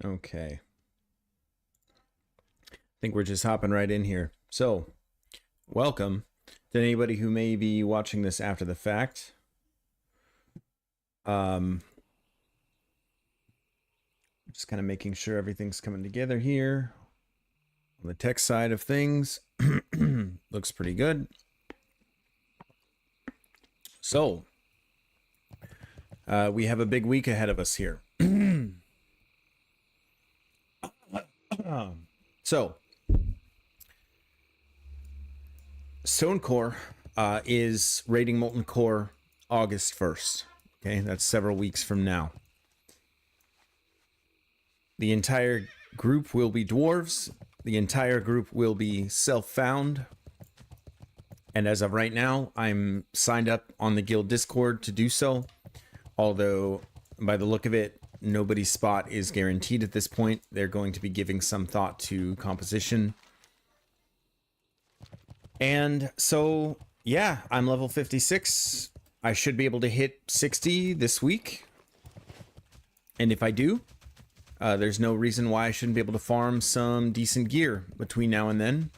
Okay. I think we're just hopping right in here. So, welcome to anybody who may be watching this after the fact. Just kind of making sure everything's coming together here. On the tech side of things, looks pretty good. So, we have a big week ahead of us here. So, Stone Core is raiding Molten Core August 1st. Okay, that's several weeks from now. The entire group will be dwarves. The entire group will be self-found. And as of right now, I'm signed up on the guild Discord to do so. Although, by the look of it, nobody's spot is guaranteed at this point. They're going to be giving some thought to composition. And so, yeah, I'm level 56. I should be able to hit 60 this week. And if I do, there's no reason why I shouldn't be able to farm some decent gear between now and then.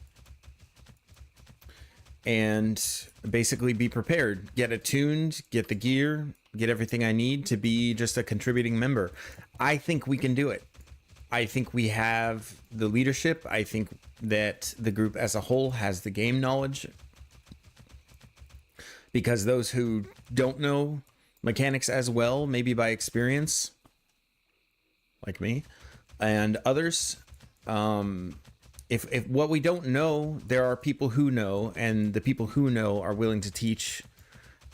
And basically be prepared. Get attuned, get the gear, get everything I need to be just a contributing member. I think we can do it. I think we have the leadership. I think that the group as a whole has the game knowledge. Because those who don't know mechanics as well, maybe by experience, like me, and others, if what we don't know, there are people who know, and the people who know are willing to teach.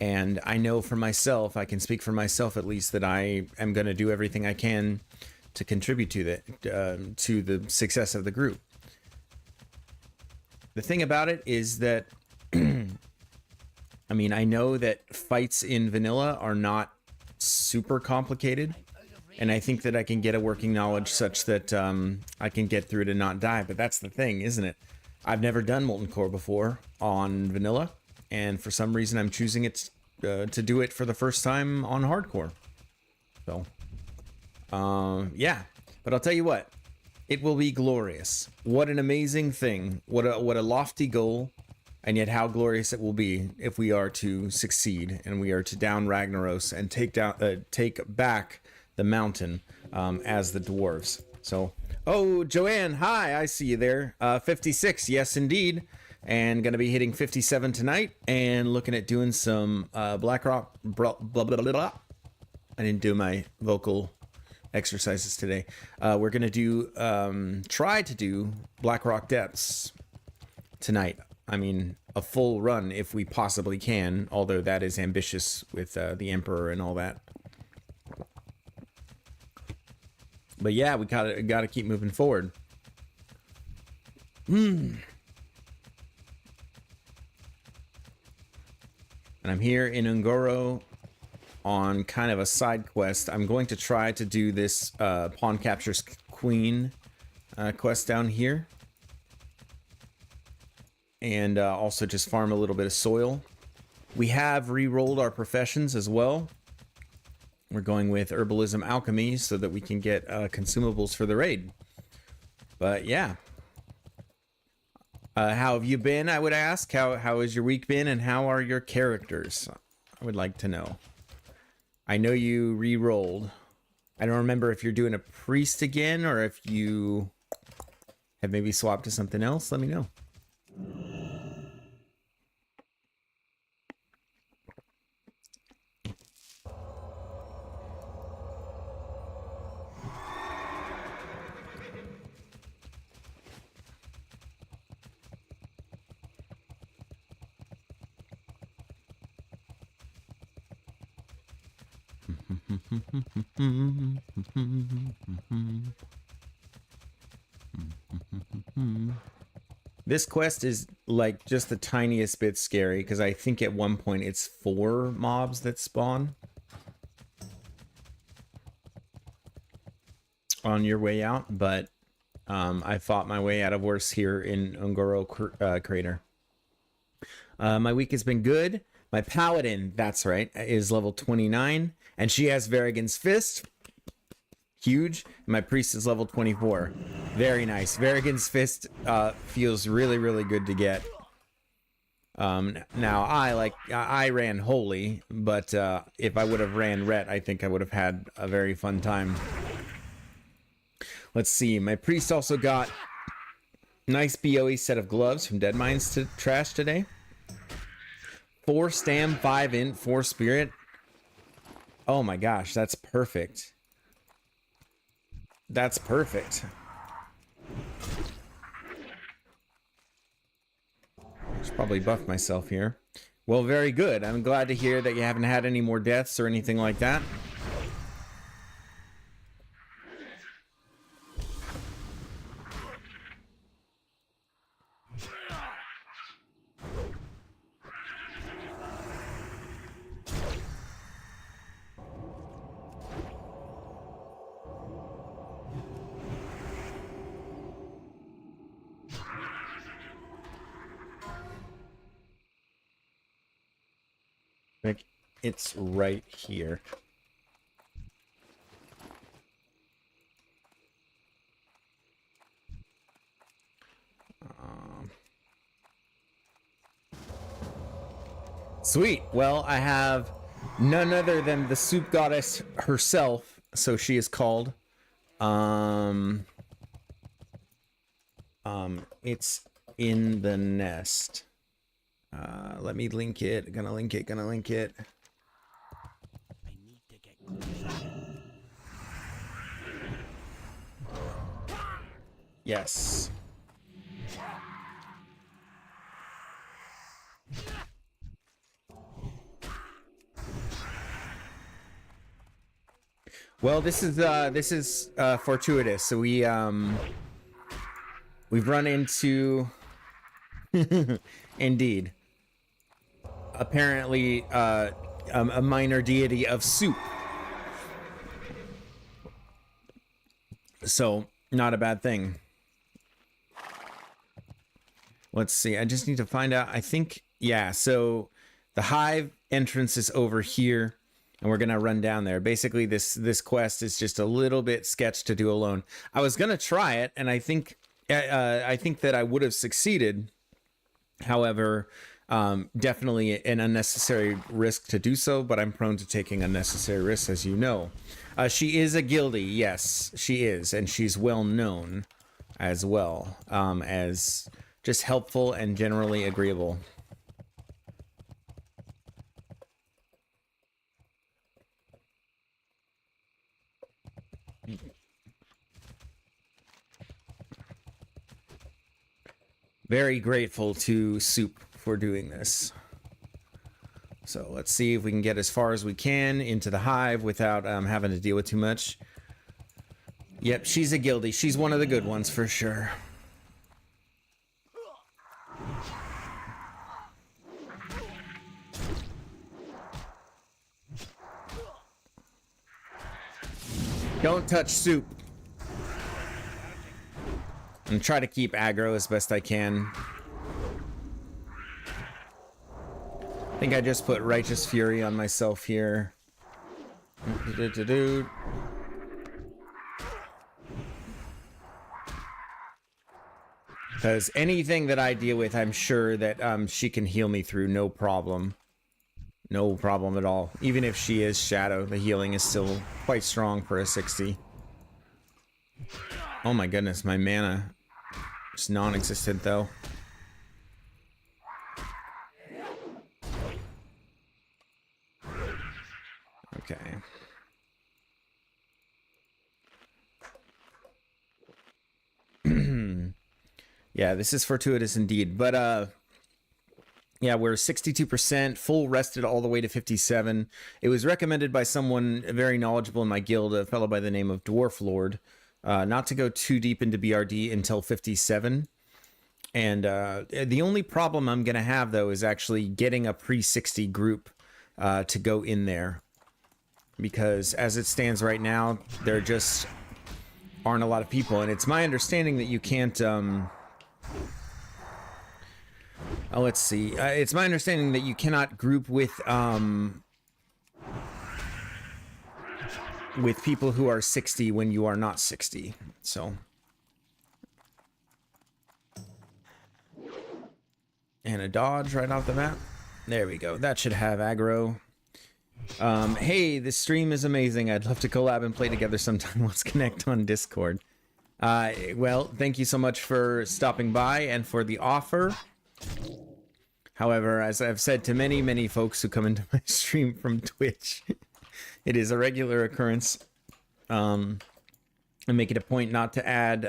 And I know for myself, I can speak for myself at least, that I am going to do everything I can to contribute to that, to the success of the group. The thing about it is that, I mean, I know that fights in vanilla are not super complicated, and I think that I can get a working knowledge such that I can get through it and not die. But that's the thing, isn't it? I've never done Molten Core before on vanilla, and for some reason I'm choosing it to do it for the first time on hardcore. So, yeah. But I'll tell you what, it will be glorious. What an amazing thing. What a lofty goal. And yet how glorious it will be if we are to succeed and we are to down Ragnaros and take back the mountain as the dwarves. So, oh, Joanne, hi, I see you there. 56, yes, indeed. And gonna be hitting 57 tonight and looking at doing some Blackrock, blah, blah, blah, blah, blah. I didn't do my vocal exercises today. We're gonna do, try to do Blackrock Depths tonight. I mean, a full run if we possibly can, although that is ambitious with the Emperor and all that. But yeah, we gotta keep moving forward. And I'm here in Ungoro on kind of a side quest. I'm going to try to do this Pawn Captures Queen quest down here. And also just farm a little bit of soil. We have re-rolled our professions as well. We're going with herbalism, alchemy, so that we can get consumables for the raid. But yeah. How have you been, I would ask? How has your week been, and how are your characters? I would like to know. I know you re-rolled. I don't remember if you're doing a priest again, or if you have maybe swapped to something else. Let me know. This quest is like just the tiniest bit scary because I think at one point it's 4 mobs that spawn on your way out, but I fought my way out of worse here in Ungoro Crater. My week has been good. My paladin, that's right, is level 29, and she has Varigan's Fist. huge. My priest is level 24. Very nice. Varigan's Fist feels really, really good to get. Now I ran Holy, but if I would have ran Ret, I think I would have had a very fun time. Let's see. My priest also got nice BOE set of gloves from Deadmines to trash today. 4 stam, 5 int, 4 spirit. Oh my gosh, that's perfect. That's perfect. Should probably buff myself here. Well, very good. I'm glad to hear that you haven't had any more deaths or anything like that. Like, it's right here. Sweet. Well, I have none other than the soup goddess herself, so she is called. It's in the nest. Let me link it. Gonna link it. Yes. Well, this is fortuitous. So we've run into indeed apparently a minor deity of soup. So not a bad thing. Let's see. I just need to find out. I think, yeah. So the hive entrance is over here. And we're gonna run down there. Basically, this quest is just a little bit sketch to do alone. I was gonna try it, and I think that I would have succeeded. However, definitely an unnecessary risk to do so. But I'm prone to taking unnecessary risks, as you know. She is a guildie, yes, she is, and she's well known as well as just helpful and generally agreeable. Very grateful to Soup for doing this. So let's see if we can get as far as we can into the hive without having to deal with too much. Yep, she's a guildie. She's one of the good ones for sure. Don't touch Soup. And try to keep aggro as best I can. I think I just put Righteous Fury on myself here. Because anything that I deal with, I'm sure that she can heal me through, no problem. No problem at all. Even if she is Shadow, the healing is still quite strong for a 60. Oh my goodness, my mana is non-existent though. Okay. Yeah, this is fortuitous indeed. But yeah, we're 62%, full rested all the way to 57. It was recommended by someone very knowledgeable in my guild, a fellow by the name of Dwarf Lord, not to go too deep into BRD until 57. And the only problem I'm going to have, though, is actually getting a pre-60 group to go in there. Because as it stands right now, there just aren't a lot of people. And it's my understanding that you can't... Oh, let's see. It's my understanding that you cannot group with with people who are 60 when you are not 60. So. And a dodge right off the bat. There we go. That should have aggro. Hey, this stream is amazing. I'd love to collab and play together sometime. Let's connect on Discord. Well, thank you so much for stopping by and for the offer. However, as I've said to many, many folks who come into my stream from Twitch, it is a regular occurrence. I make it a point not to add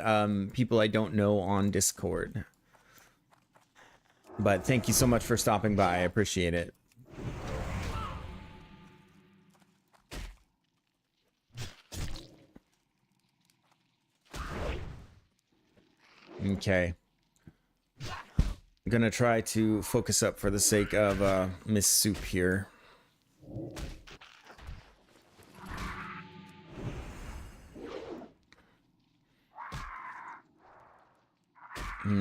people I don't know on Discord. But thank you so much for stopping by. I appreciate it. Okay. I'm gonna try to focus up for the sake of Miss Soup here.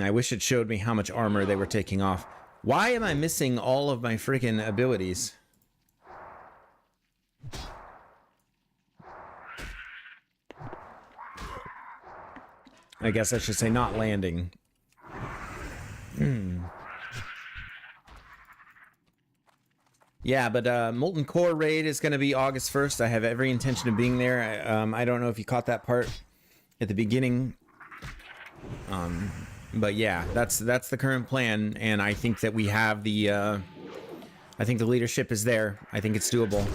I wish it showed me how much armor they were taking off. Why am I missing all of my freaking abilities? I guess I should say not landing. Yeah, but Molten Core Raid is going to be August 1st. I have every intention of being there. I don't know if you caught that part at the beginning. But yeah, that's the current plan, and I think that we have the I think the leadership is there. I think it's doable.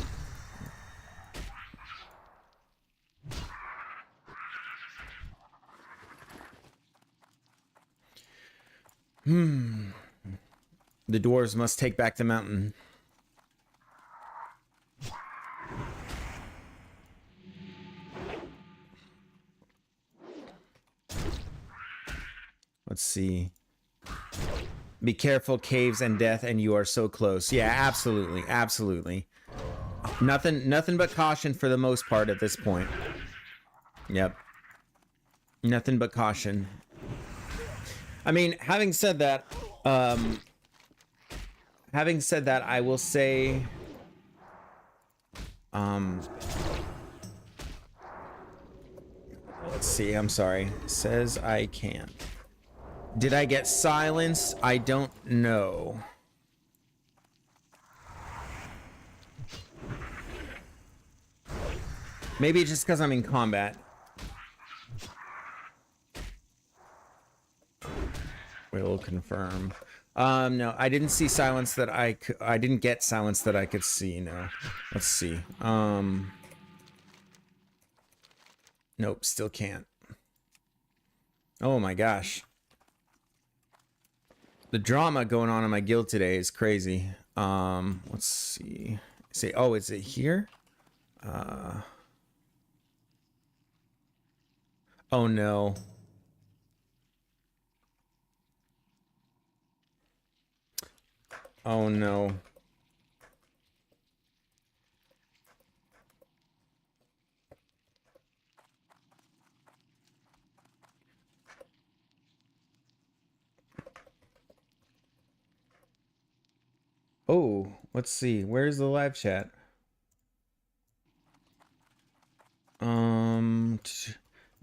The dwarves must take back the mountain. Let's see. Be careful, caves and death, and you are so close. Yeah, absolutely, absolutely. Nothing but caution for the most part at this point. Yep. Nothing but caution. I mean, having said that, I will say, let's see, I'm sorry. Says I can't. Did I get silenced? I don't know. Maybe just because I'm in combat. We'll confirm. No, I didn't see silence that I didn't get silence that I could see, no. Let's see. Nope, still can't. Oh my gosh. The drama going on in my guild today is crazy. Let's see. Say, oh, is it here? Oh no. Oh no. Oh, let's see. Where's the live chat?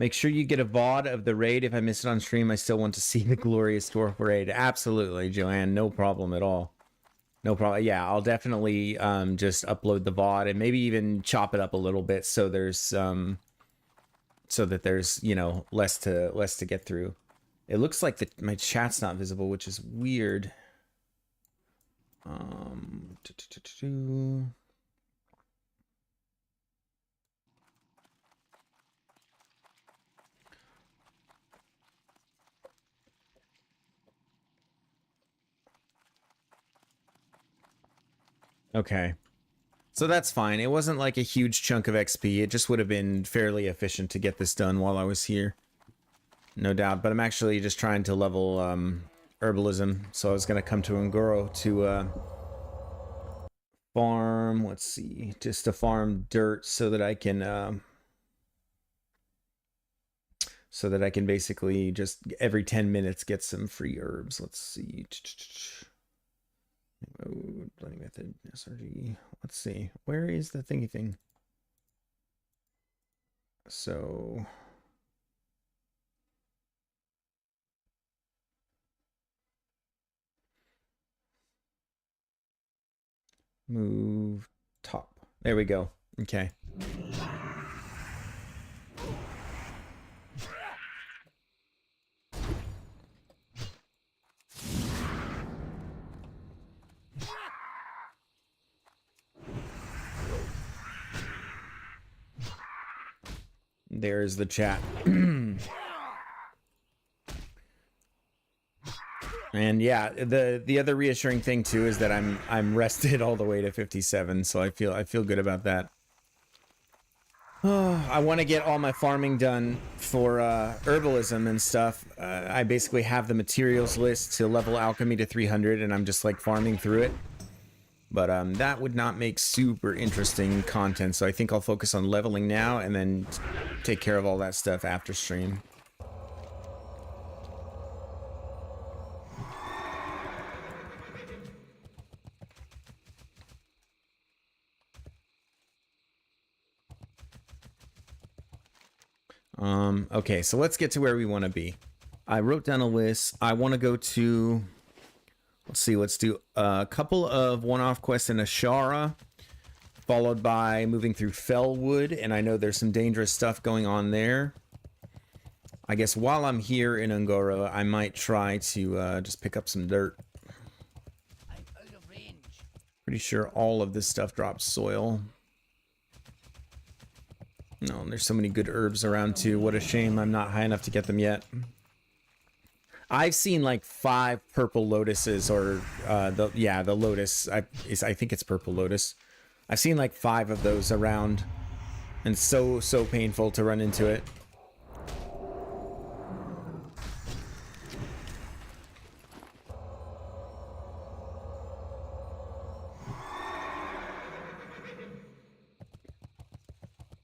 Make sure you get a VOD of the raid. If I miss it on stream, I still want to see the glorious dwarf raid. Absolutely, Joanne. No problem at all. No problem. Yeah, I'll definitely just upload the VOD and maybe even chop it up a little bit so there's so that there's, you know, less to get through. It looks like my chat's not visible, which is weird. Okay. So that's fine. It wasn't like a huge chunk of XP. It just would have been fairly efficient to get this done while I was here. No doubt. But I'm actually just trying to level herbalism. So I was going to come to Ngoro to farm, let's see, just to farm dirt so that I can basically just every 10 minutes get some free herbs. Let's see. Blending method, SRG. Let's see. Where is the thingy thing? So move top. There we go. Okay. There's the chat. And yeah, the other reassuring thing too is that I'm rested all the way to 57, so I feel good about that. I want to get all my farming done for herbalism and stuff. I basically have the materials list to level alchemy to 300, and I'm just like farming through it. But that would not make super interesting content, so I think I'll focus on leveling now and then take care of all that stuff after stream. Okay, so let's get to where we want to be. I wrote down a list. I want to go to, let's see, let's do a couple of one-off quests in Ashara, followed by moving through Fellwood, and I know there's some dangerous stuff going on there. I guess while I'm here in Ungoro, I might try to just pick up some dirt. I'm out of range. Pretty sure all of this stuff drops soil. No, there's so many good herbs around too. What a shame I'm not high enough to get them yet. I've seen like 5 purple lotuses, or the lotus. I think it's purple lotus. I've seen like 5 of those around, and so painful to run into it.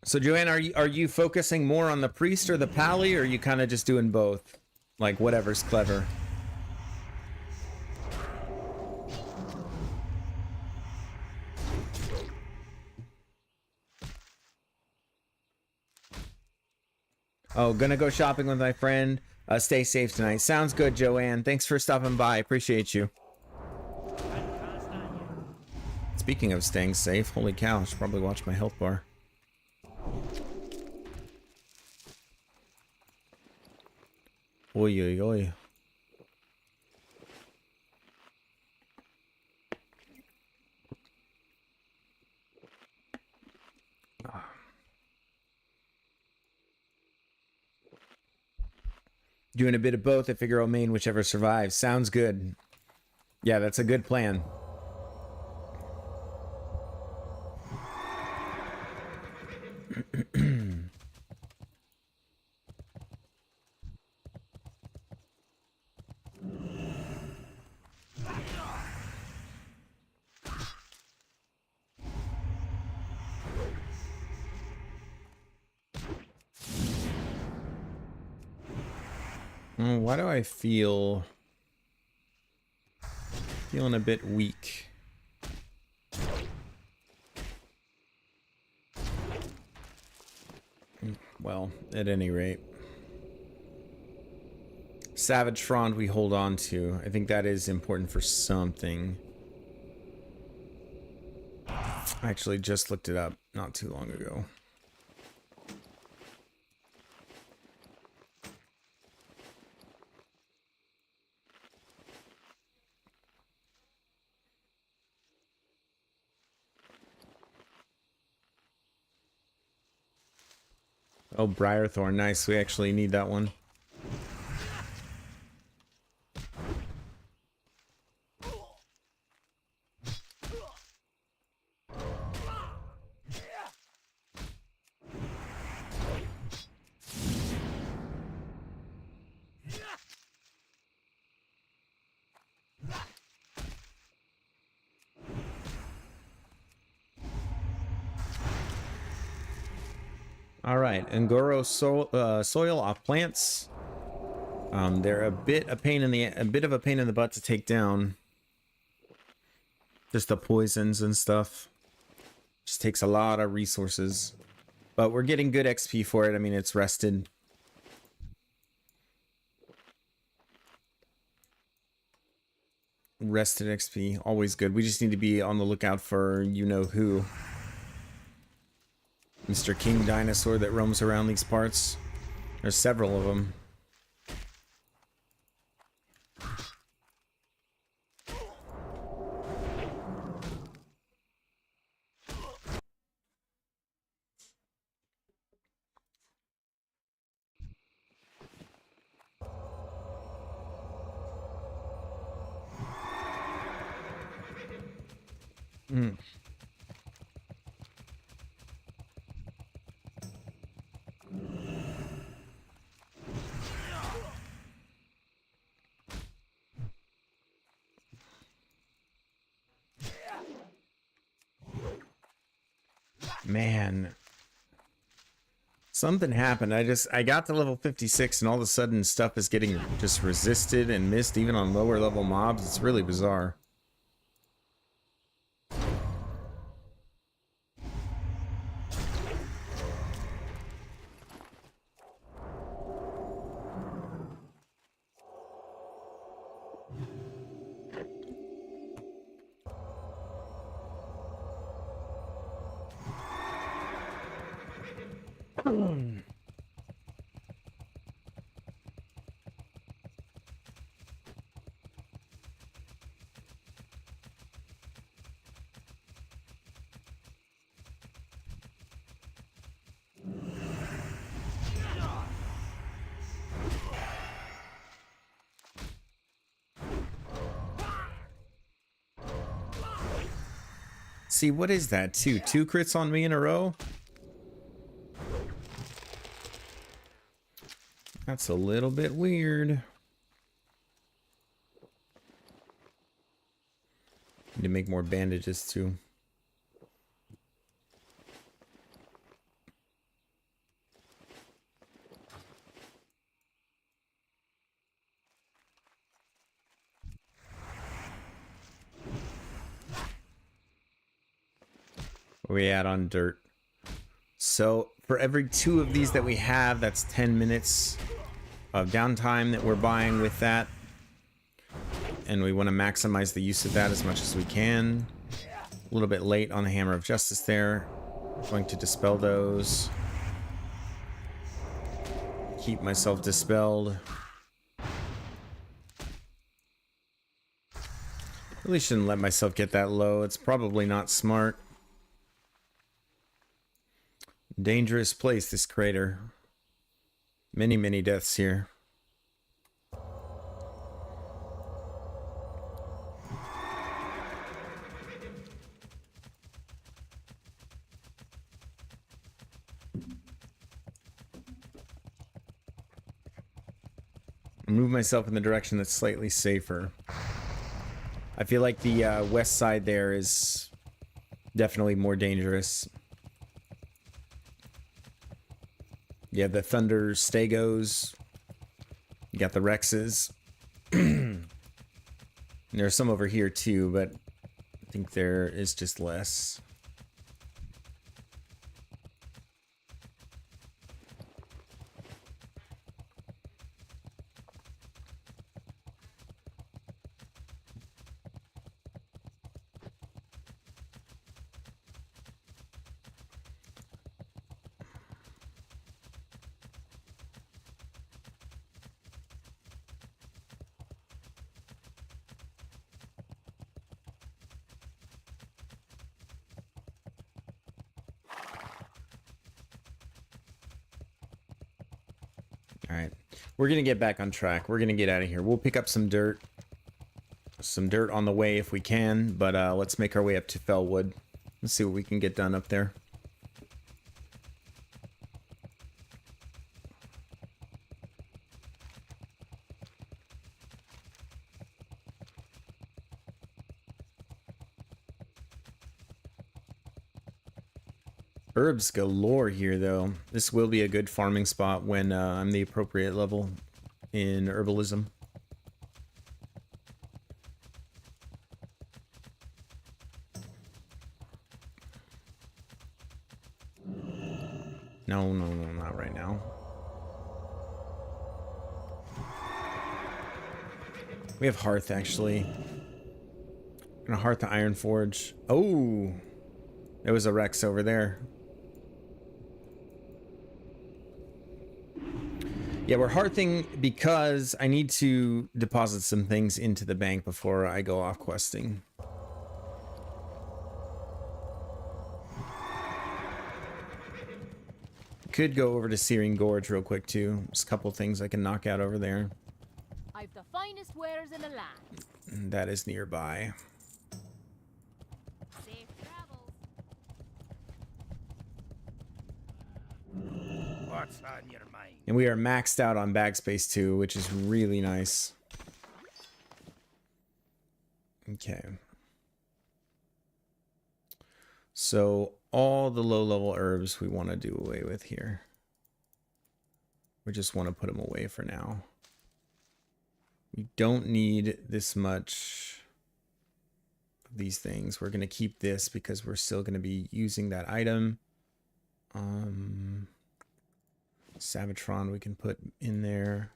So Joanne, are you focusing more on the priest or the pally, or are you kind of just doing both? Like whatever's clever. Oh, gonna go shopping with my friend. Stay safe tonight. Sounds good, Joanne. Thanks for stopping by. Appreciate you. Speaking of staying safe, holy cow, I should probably watch my health bar. Oi, oi, oi. Doing a bit of both at Figaro main, whichever survives. Sounds good. Yeah, that's a good plan. Why do I feel feeling a bit weak? Well, at any rate, Savage Frond we hold on to. I think that is important for something. I actually just looked it up not too long ago. Oh, Briarthorn, nice. We actually need that one. All right, Ungoro soil off plants. They're a bit of a pain in the butt to take down. Just the poisons and stuff. Just takes a lot of resources. But we're getting good XP for it. I mean, it's rested. Rested XP, always good. We just need to be on the lookout for you-know-who. Mr. King Dinosaur that roams around these parts. There's several of them. Mm. Man. Something happened. I got to level 56 and all of a sudden stuff is getting just resisted and missed even on lower level mobs. It's really bizarre. See, what is that? Two crits on me in a row? That's a little bit weird. Need to make more bandages too. Where we at on dirt? So for every 2 of these that we have, that's 10 minutes of downtime that we're buying with that. And we want to maximize the use of that as much as we can. A little bit late on the Hammer of Justice there. Going to dispel those. Keep myself dispelled. Really shouldn't let myself get that low. It's probably not smart. Dangerous place, this crater. Many, many deaths here. Move myself in the direction that's slightly safer. I feel like the west side there is definitely more dangerous. You have the Thunder Stegos. You got the Rexes. And there's some over here too, but I think there is just less. Alright, we're gonna get back on track. We're gonna get out of here. We'll pick up some dirt. Some dirt on the way if we can, but let's make our way up to Fellwood. Let's see what we can get done up there. Herbs galore here, though. This will be a good farming spot when I'm the appropriate level in herbalism. No, no, no, not right now. We have Hearth, actually. I'm gonna Hearth the Iron Forge. Oh! There was a Rex over there. Yeah, we're Hearthing because I need to deposit some things into the bank before I go off questing. Could go over to Searing Gorge real quick, too. There's a couple things I can knock out over there. I've the finest wares in the land. And that is nearby. Safe travels. What's on your mind? And we are maxed out on bag space, too, which is really nice. Okay. So all the low-level herbs we want to do away with here. We just want to put them away for now. We don't need this much of these things. We're going to keep this because we're still going to be using that item. Savitron we can put in there.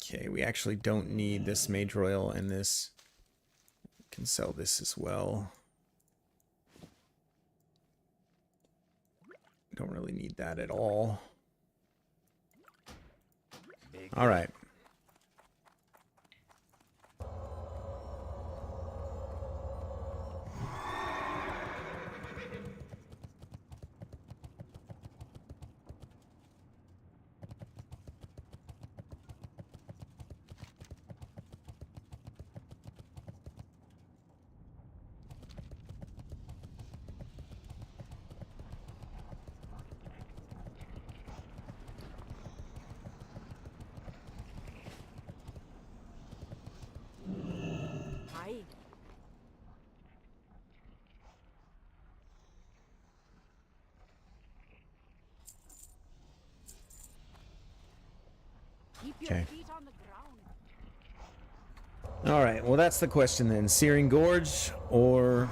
Okay, we actually don't need this Mage Royal and this. We can sell this as well. Don't really need that at all. All right. Aye. Keep your Okay. feet on the ground. All right. Well, that's the question then. Searing Gorge or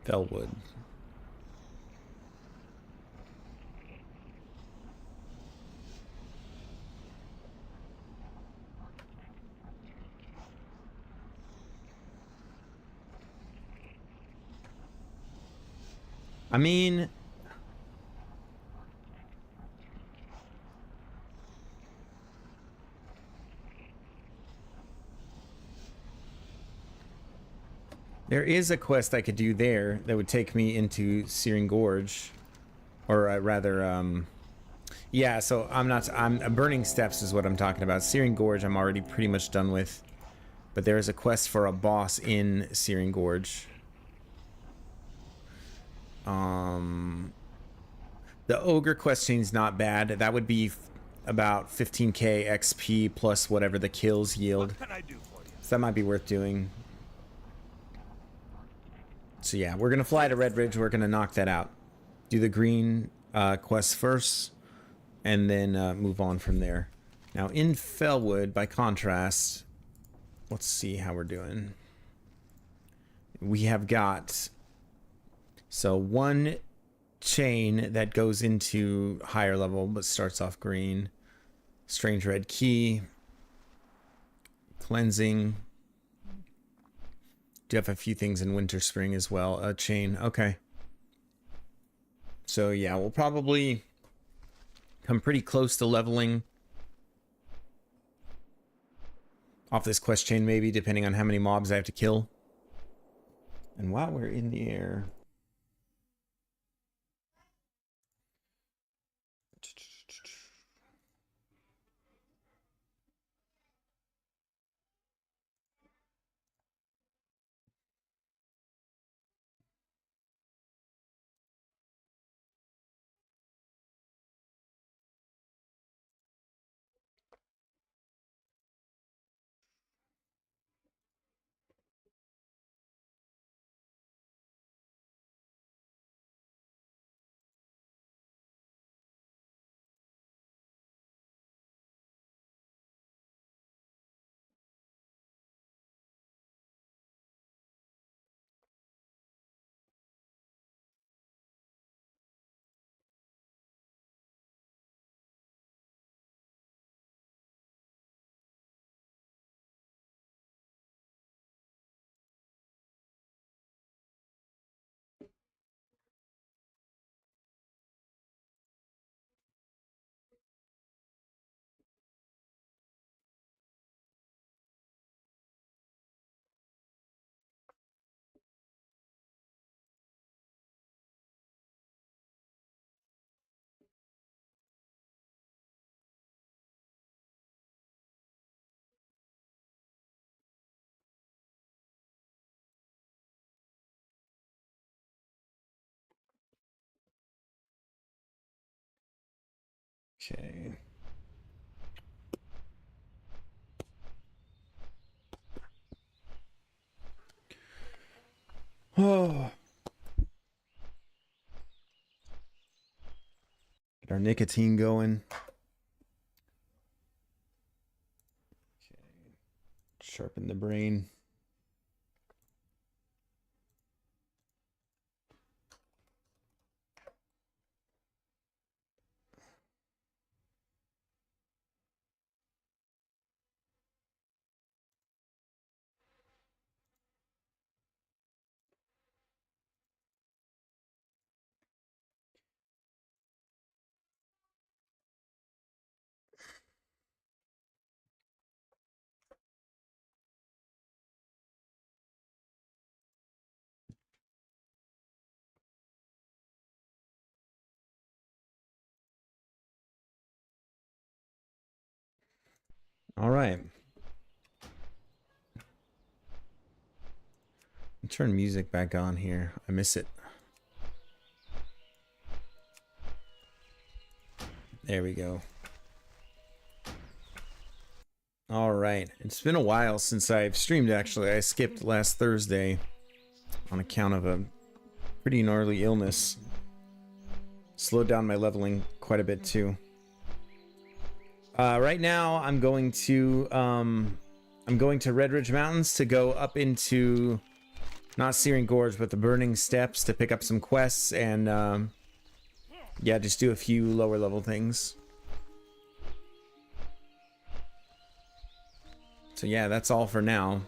Fellwood? I mean, there is a quest I could do there that would take me into Searing Gorge, or rather, yeah. So I'm Burning Steps is what I'm talking about. Searing Gorge I'm already pretty much done with, but there is a quest for a boss in Searing Gorge. The Ogre quest chain's not bad. That would be about 15k XP plus whatever the kills yield. What can I do for you? So that might be worth doing. So yeah, we're gonna fly to Red Ridge. We're gonna knock that out. Do the green quest first, and then move on from there. Now in Fellwood, by contrast, let's see how we're doing. We have got one chain that goes into higher level but starts off green. Strange Red Key. Cleansing. Do have a few things in Winter Spring as well. A chain. Okay. So yeah, we'll probably come pretty close to leveling off this quest chain, maybe, depending on how many mobs I have to kill. And while we're in the air, Okay. Oh. Get our nicotine going. Okay. Sharpen the brain. All right. Turn music back on here. I miss it. There we go. All right. It's been a while since I've streamed, actually. I skipped last Thursday on account of a pretty gnarly illness. Slowed down my leveling quite a bit, too. Right now, I'm going to Red Ridge Mountains to go up into, not Searing Gorge, but the Burning Steps to pick up some quests and, yeah, just do a few lower level things. So yeah, that's all for now.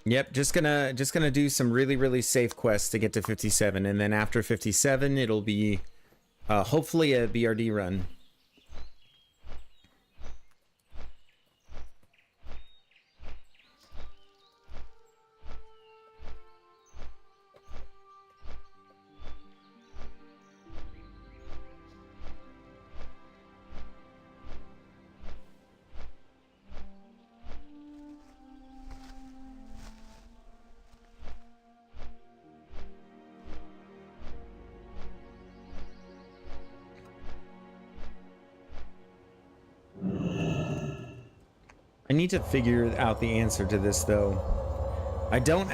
Yep, just gonna do some really safe quests to get to 57, and then after 57 it'll be hopefully a BRD run. I need to figure out the answer to this, though. I don't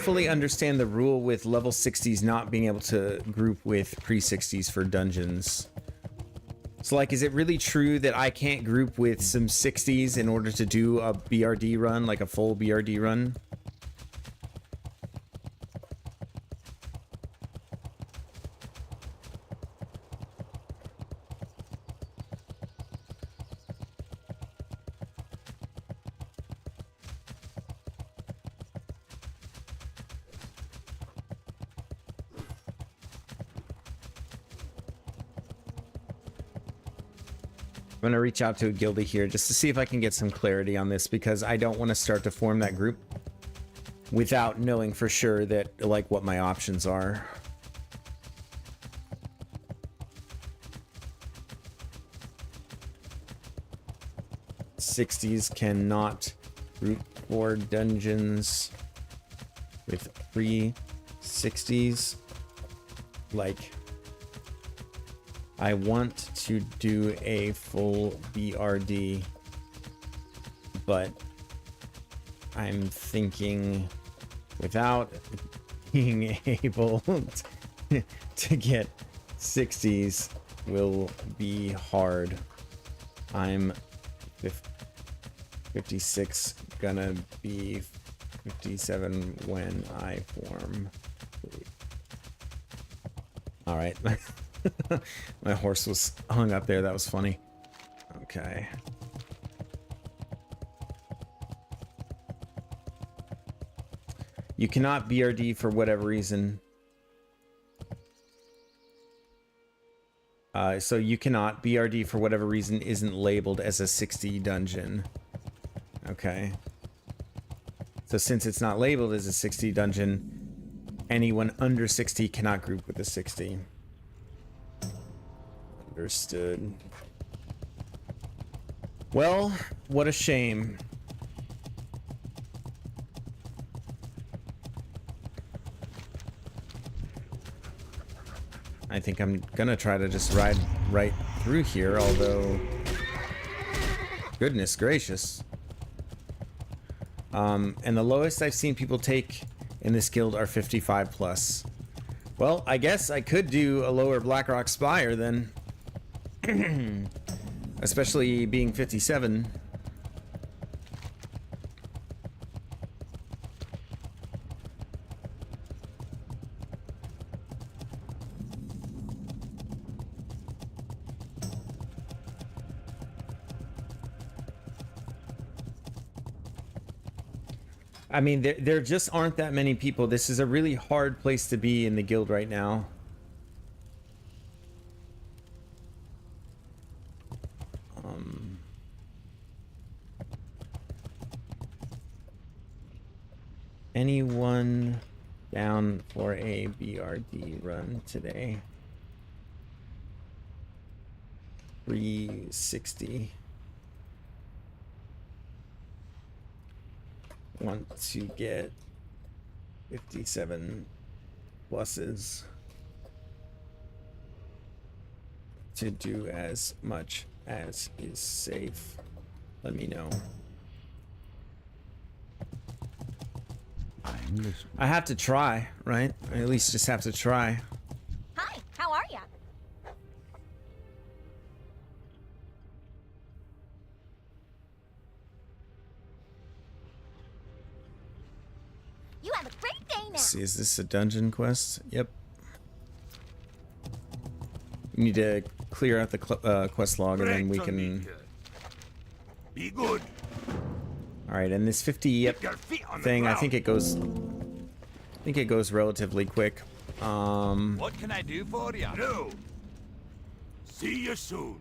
fully understand the rule with level 60s not being able to group with pre-60s for dungeons. So, like, is it really true that I can't group with some 60s in order to do a BRD run, like a full BRD run? I'm gonna reach out to a guildie here just to see if I can get some clarity on this, because I don't want to start to form that group without knowing for sure that, like, what my options are. '60s cannot group for dungeons with pre-60s. Like, I want to do a full BRD, but I'm thinking without being able to get 60s will be hard. I'm 56 gonna be 57 when I form. All right. My horse was hung up there. That was funny. Okay. You cannot BRD for whatever reason. So you cannot BRD for whatever reason isn't labeled as a 60 dungeon. Okay. So since it's not labeled as a 60 dungeon, anyone under 60 cannot group with a 60. Understood. Well, what a shame. I think I'm gonna try to just ride right through here, although... Goodness gracious. And the lowest I've seen people take in this guild are 55 plus. Well, I guess I could do a lower Blackrock Spire then. Especially being 57. I mean, there just aren't that many people. This is a really hard place to be in the guild right now. Anyone down for a BRD run today? 360. Want to get 57 pluses to do as much as is safe. Let me know. I have to try, right? I at least just have to try. Hi, how are ya? You have a great day now. Let's see, is this a dungeon quest? Yep. We need to clear out the quest log and then we can... Be good. Alright, and this 50 Keep your feet on the thing, I ground. think it goes relatively quick. What can I do for you? No. See you soon.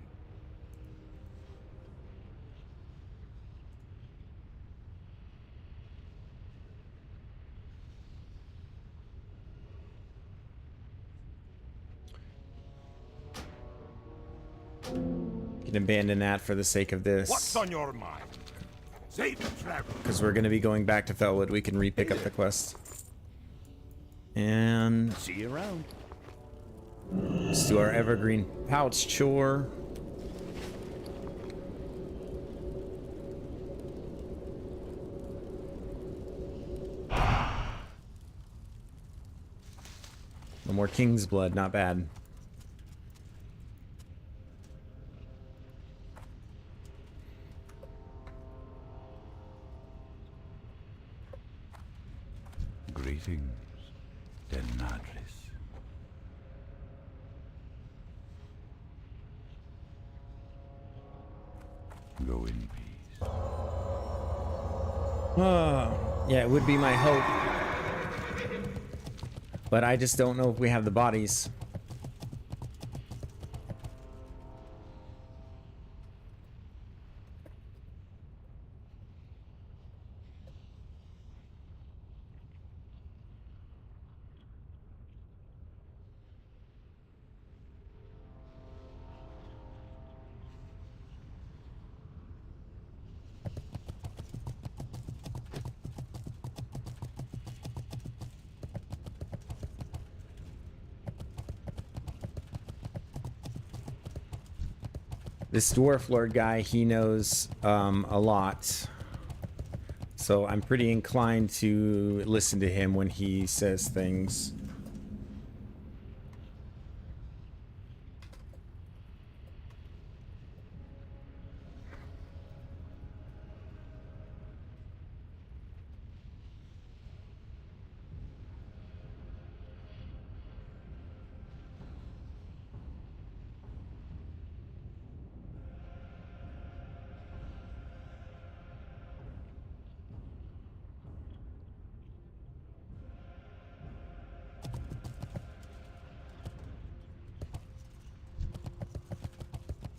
Can abandon that for the sake of What's this. on your mind? Safe travel. Because we're going to be going back to Felwood. We can re-pick up the quest. And See you around. let's do our evergreen pouch chore. No more king's blood, not bad. Greetings, Denadris. Go in peace. Yeah, it would be my hope. But I just don't know if we have the bodies. This Dwarf Lord guy, he knows a lot. So I'm pretty inclined to listen to him when he says things.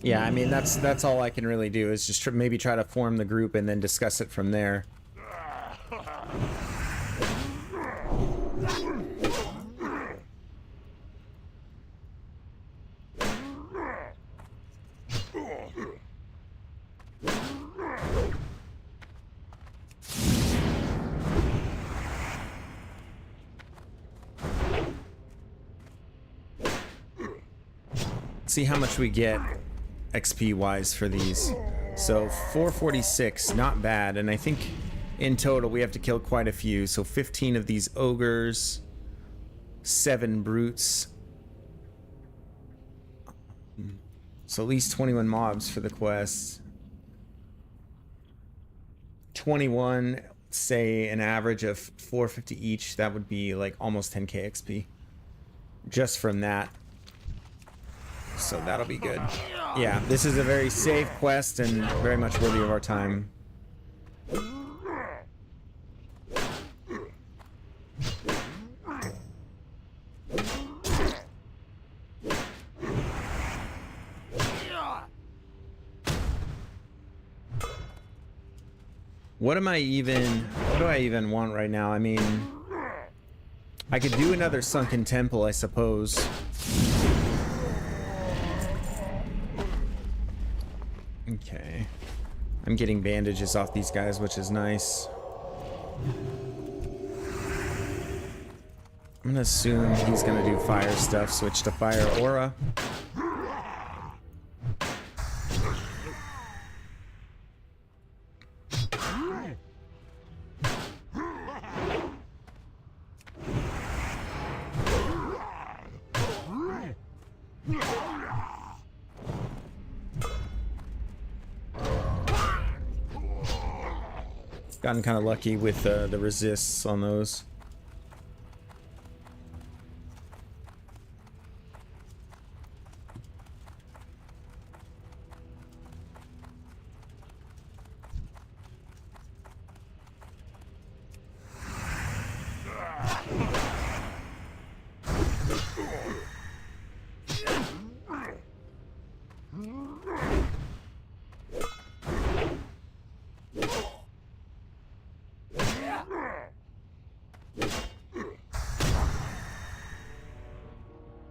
Yeah, I mean, that's all I can really do is just maybe try to form the group and then discuss it from there. see how much we get XP wise for these. So 446, not bad. And I think in total we have to kill quite a few. So 15 of these ogres, 7 brutes. So at least 21 mobs for the quest. 21, say an average of 450 each. That would be like almost 10k XP just from that. So that'll be good. Yeah, this is a very safe quest and very much worthy of our time. What do I even want right now? I mean, I could do another sunken temple, I suppose. Okay. I'm getting bandages off these guys, which is nice. I'm gonna assume he's gonna do fire stuff, switch to fire aura. Gotten kind of lucky with the resists on those.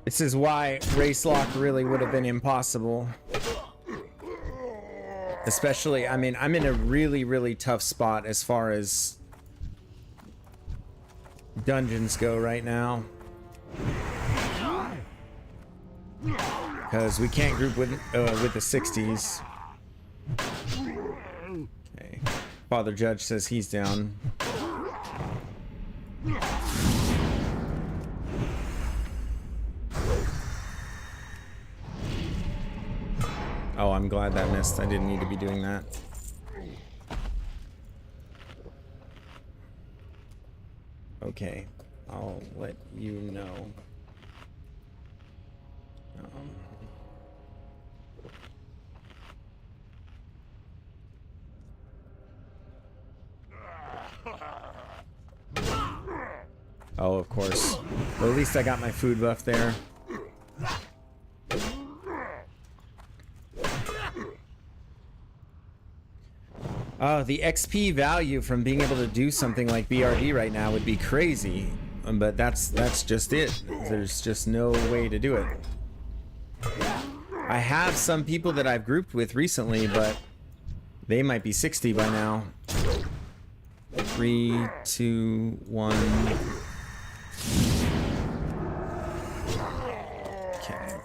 This is why race lock really would have been impossible. Especially, I mean, I'm in a really, really tough spot as far as dungeons go right now. Because we can't group with the 60s. Okay. Father Judge says he's down. Oh, I'm glad that missed. I didn't need to be doing that. Okay, I'll let you know. Oh, of course. Well, at least I got my food buff there. The XP value from being able to do something like BRD right now would be crazy, but that's just it. There's just no way to do it. I have some people that I've grouped with recently, but they might be 60 by now. 3, 2, 1. Okay.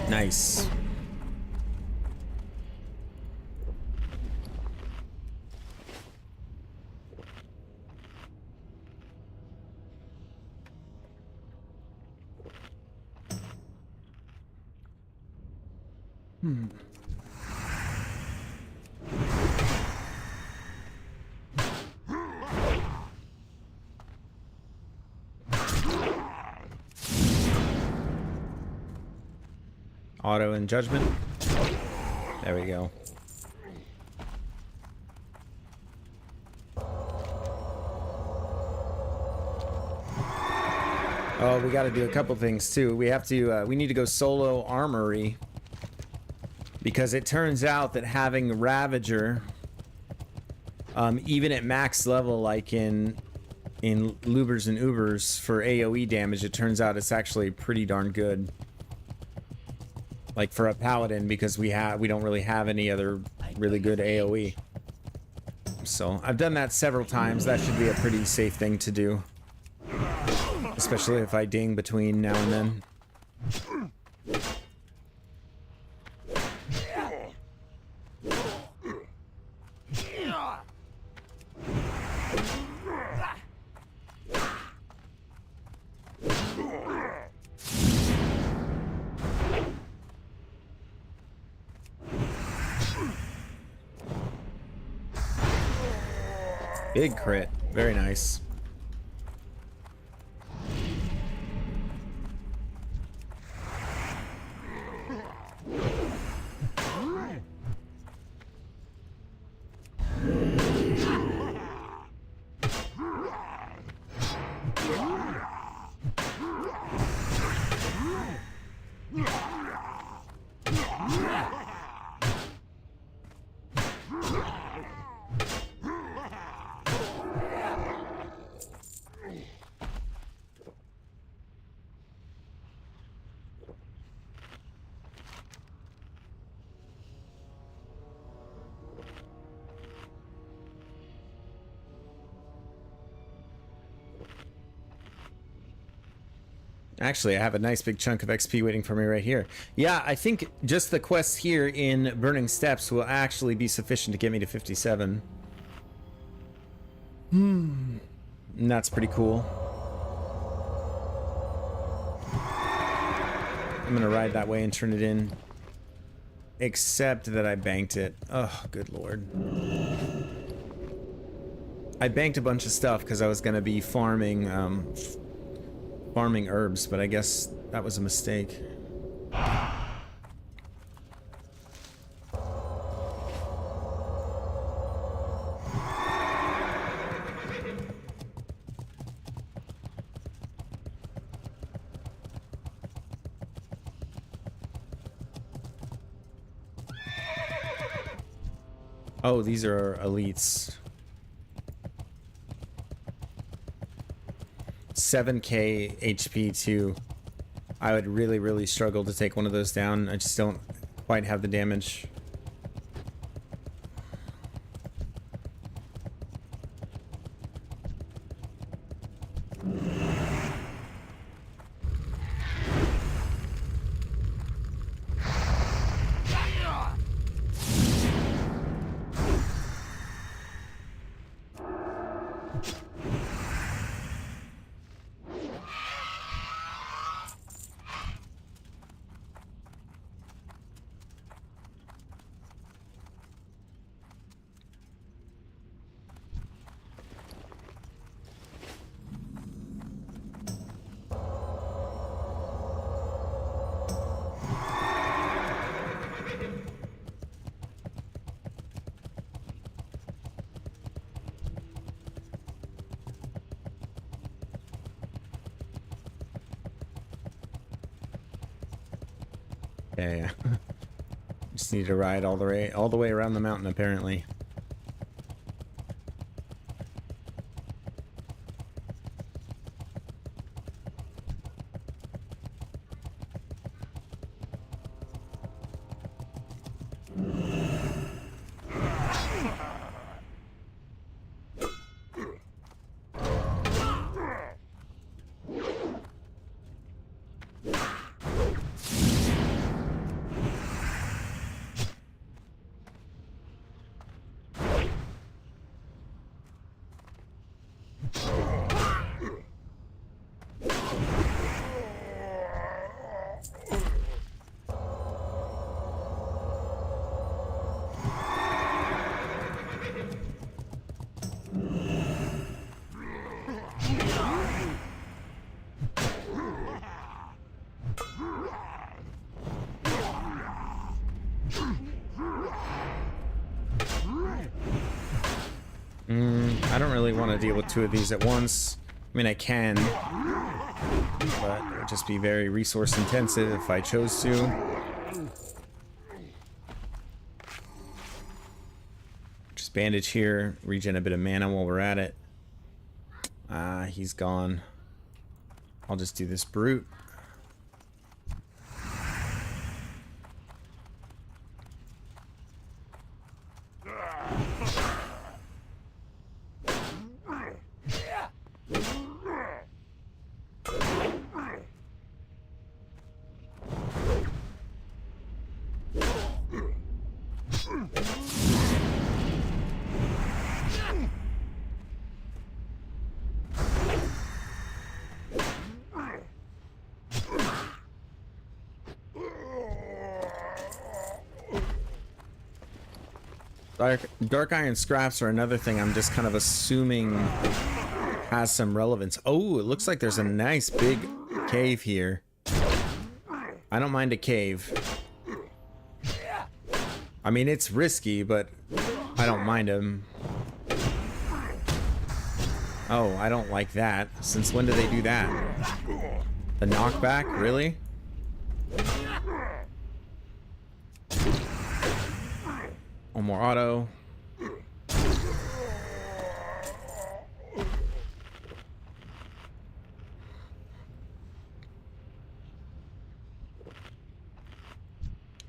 Nice. Auto and judgment. There we go. Oh, we got to do a couple things too. We have to. We need to go solo armory because it turns out that having Ravager, even at max level, like in Lubers and Ubers for AOE damage, it turns out it's actually pretty darn good. Like for a paladin, because we don't really have any other really good AOE. So I've done that several times. That should be a pretty safe thing to do. Especially if I ding between now and then. Big crit. Very nice. Actually, I have a nice big chunk of XP waiting for me right here. Yeah, I think just the quests here in Burning Steps will actually be sufficient to get me to 57. And that's pretty cool. I'm gonna ride that way and turn it in. Except that I banked it. Oh, good lord. I banked a bunch of stuff because I was gonna be farming herbs, but I guess that was a mistake. Oh, these are elites. 7k HP too. I would really struggle to take one of those down. I just don't quite have the damage. Yeah. Just need to ride all the way around the mountain apparently. want to deal with 2 of these at once. I mean, I can, but it would just be very resource intensive if I chose to. Just bandage here, regen a bit of mana while we're at it. Ah, he's gone. I'll just do this brute. Dark iron scraps are another thing I'm just kind of assuming has some relevance. Oh, it looks like there's a nice big cave here. I don't mind a cave. I mean, it's risky, but I don't mind them. Oh, I don't like that. Since when do they do that? The knockback? Really? One more auto.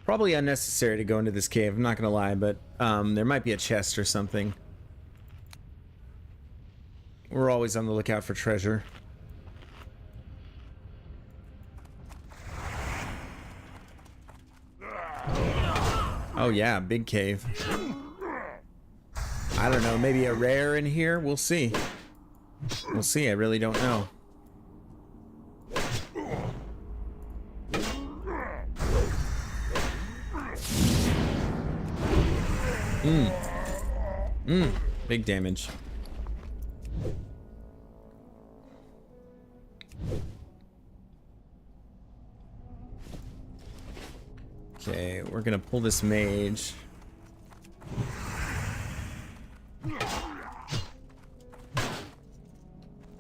Probably unnecessary to go into this cave, I'm not gonna lie, but there might be a chest or something. We're always on the lookout for treasure. Oh yeah, big cave. I don't know, maybe a rare in here? We'll see. We'll see, I really don't know. Big damage. Okay, we're gonna pull this mage.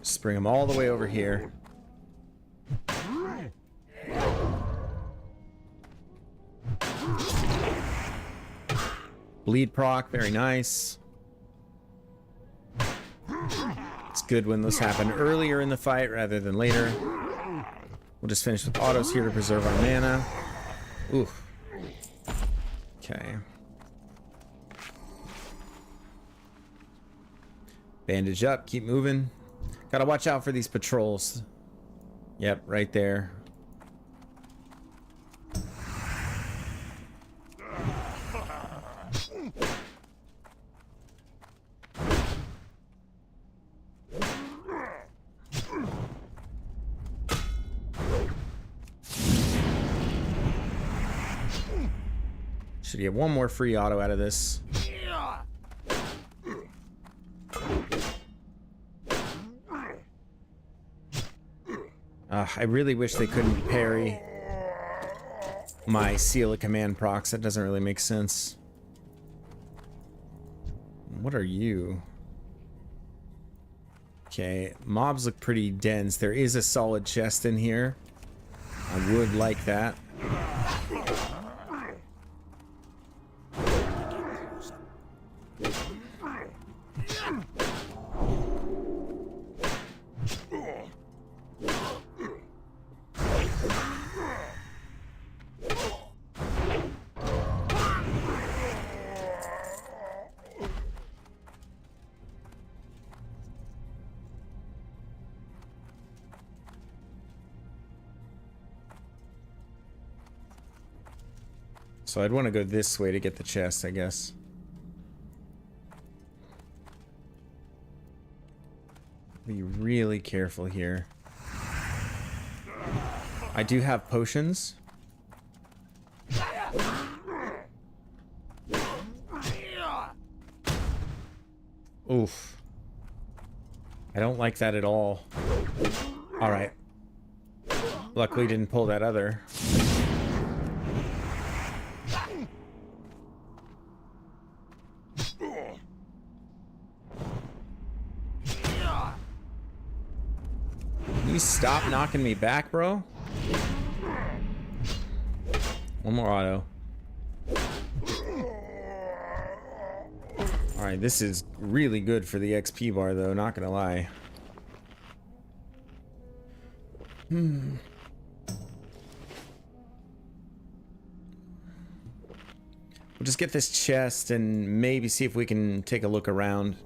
Just bring him all the way over here. Bleed proc, very nice. It's good when those happen earlier in the fight rather than later. We'll just finish with autos here to preserve our mana. Oof. Okay. Bandage up, keep moving. Gotta watch out for these patrols. Yep, right there. Should get one more free auto out of this. I really wish they couldn't parry my seal of command procs. That doesn't really make sense. What are you? Okay, mobs look pretty dense. There is a solid chest in here. I would like that. So I'd want to go this way to get the chest, I guess. Be really careful here. I do have potions. Oof. I don't like that at all. Alright. Luckily didn't pull that other. you stop knocking me back, bro? One more auto. Alright, this is really good for the XP bar, though, not gonna lie. We'll just get this chest and maybe see if we can take a look around.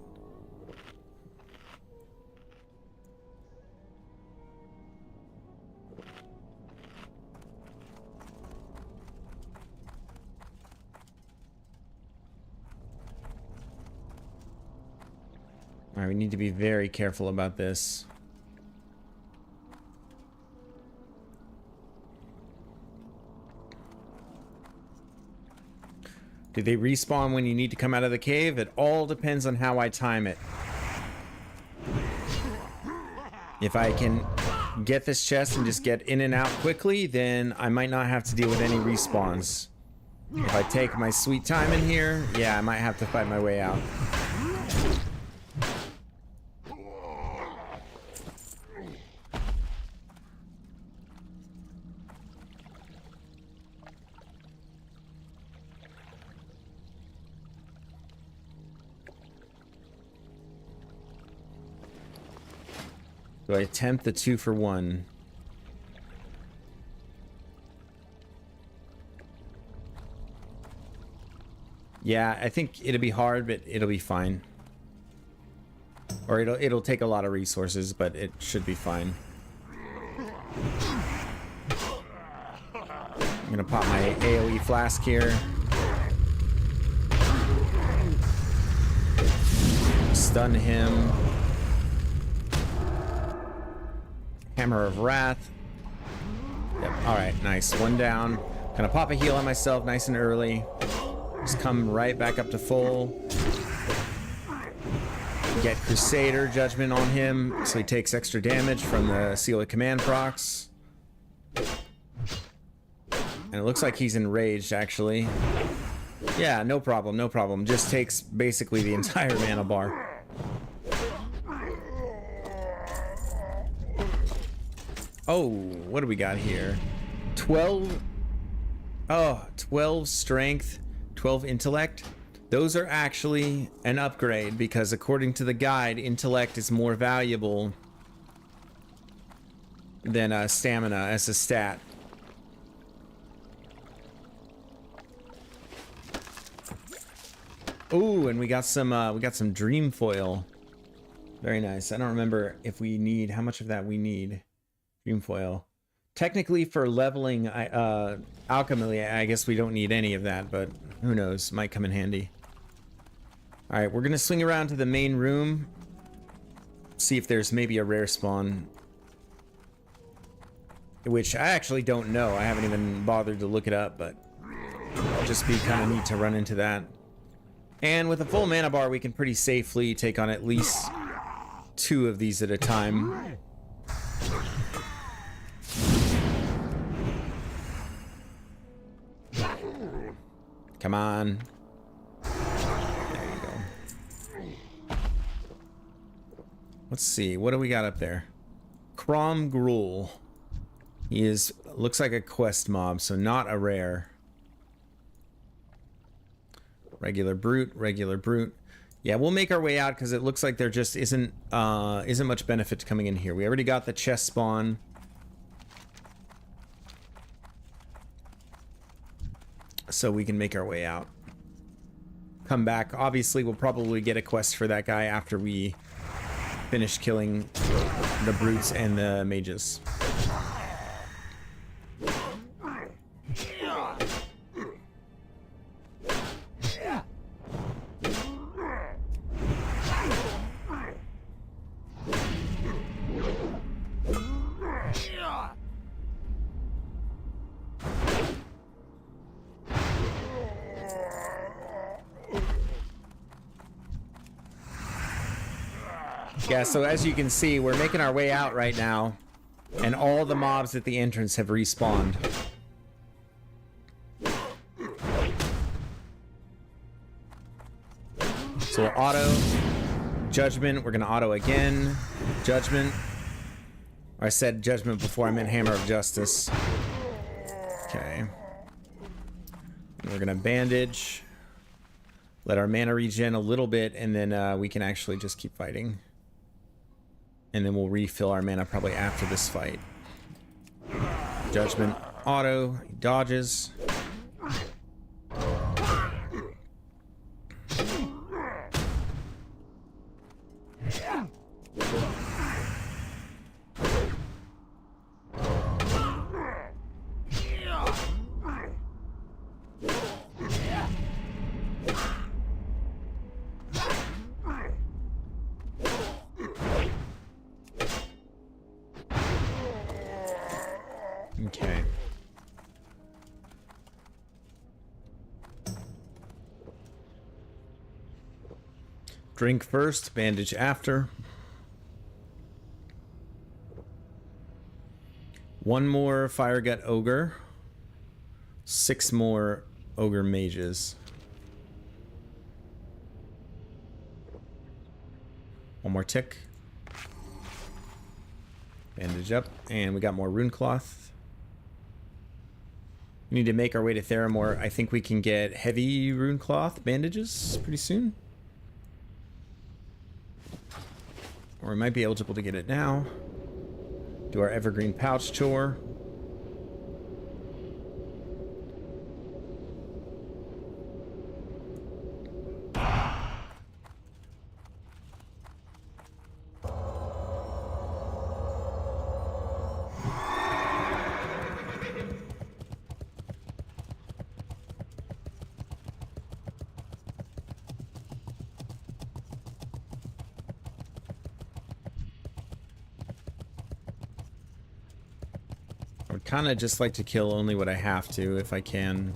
Alright, we need to be very careful about this. Do they respawn when you need to come out of the cave? It all depends on how I time it. If I can get this chest and just get in and out quickly, then I might not have to deal with any respawns. If I take my sweet time in here, yeah, I might have to fight my way out. Do I attempt the 2-for-1? Yeah, I think it'll be hard, but it'll be fine. Or it'll take a lot of resources, but it should be fine. I'm gonna pop my AoE flask here. Stun him. Hammer of Wrath. Yep, alright, nice. One down. Gonna pop a heal on myself nice and early. Just come right back up to full. Get Crusader Judgment on him so he takes extra damage from the Seal of Command procs. And it looks like he's enraged, actually. Yeah, no problem, no problem. Just takes basically the entire mana bar. Oh, what do we got here? 12... Oh, 12 strength, 12 intellect. Those are actually an upgrade because according to the guide, intellect is more valuable than stamina as a stat. Ooh, and we got some dream foil. Very nice. I don't remember if we need how much of that we need. Dream foil. Technically, for leveling alchemy, I guess we don't need any of that, but who knows? Might come in handy. All right, we're gonna swing around to the main room, see if there's maybe a rare spawn, which I actually don't know. I haven't even bothered to look it up, but it'll just be kind of neat to run into that. And with a full mana bar, we can pretty safely take on at least 2 of these at a time. Come on. There you go. Let's see. What do we got up there? Crom Gruul. He is, looks like a quest mob, so not a rare. Regular brute, regular brute. Yeah, we'll make our way out because it looks like there just isn't much benefit to coming in here. We already got the chest spawn. So we can make our way out. Come back. Obviously, we'll probably get a quest for that guy after we finish killing the brutes and the mages. Yeah, so as you can see, we're making our way out right now, and all the mobs at the entrance have respawned. So we'll auto, Judgment, we're gonna auto again, Judgment. I said judgment before, I meant hammer of justice. Okay. We're gonna bandage. Let our mana regen a little bit, and then we can actually just keep fighting. And then we'll refill our mana probably after this fight. Judgment auto, he dodges. Okay. Drink first, bandage after. One more Fire Gut Ogre. 6 more Ogre Mages. One more tick. Bandage up, and we got more Rune Cloth. We need to make our way to Theramore. I think we can get heavy Rune Cloth bandages pretty soon. Or we might be eligible to get it now. Do our Evergreen Pouch chore. I would kind of just like to kill only what I have to, if I can.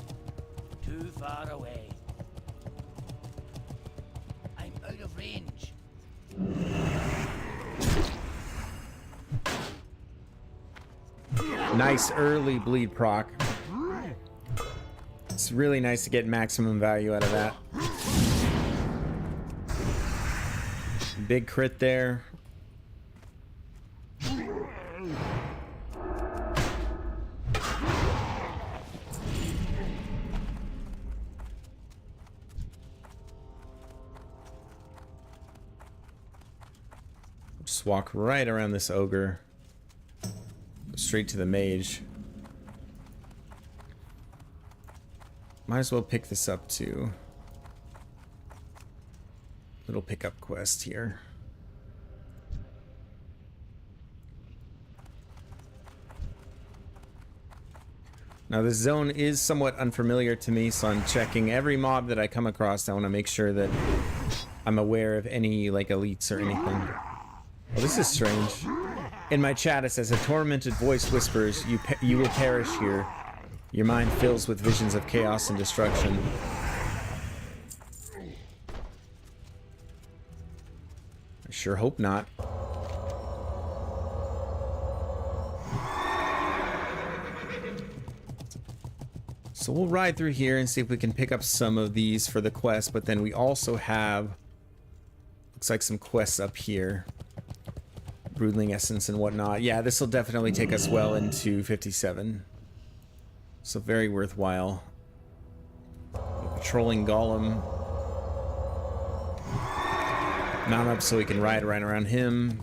Too far away. I'm out of range. Nice early bleed proc. It's really nice to get maximum value out of that. Big crit there. Just walk right around this ogre. Go straight to the mage. Might as well pick this up too. Little pickup quest here. Now this zone is somewhat unfamiliar to me, so I'm checking every mob that I come across. I want to make sure that I'm aware of any like elites or anything. Well, this is strange. In my chat it says, a tormented voice whispers, you will perish here. Your mind fills with visions of chaos and destruction. I sure hope not. So we'll ride through here and see if we can pick up some of these for the quest, but then we also have, looks like some quests up here. Broodling Essence and whatnot. Yeah, this will definitely take us well into 57. So very worthwhile. Patrolling Golem. Mount up so we can ride right around him.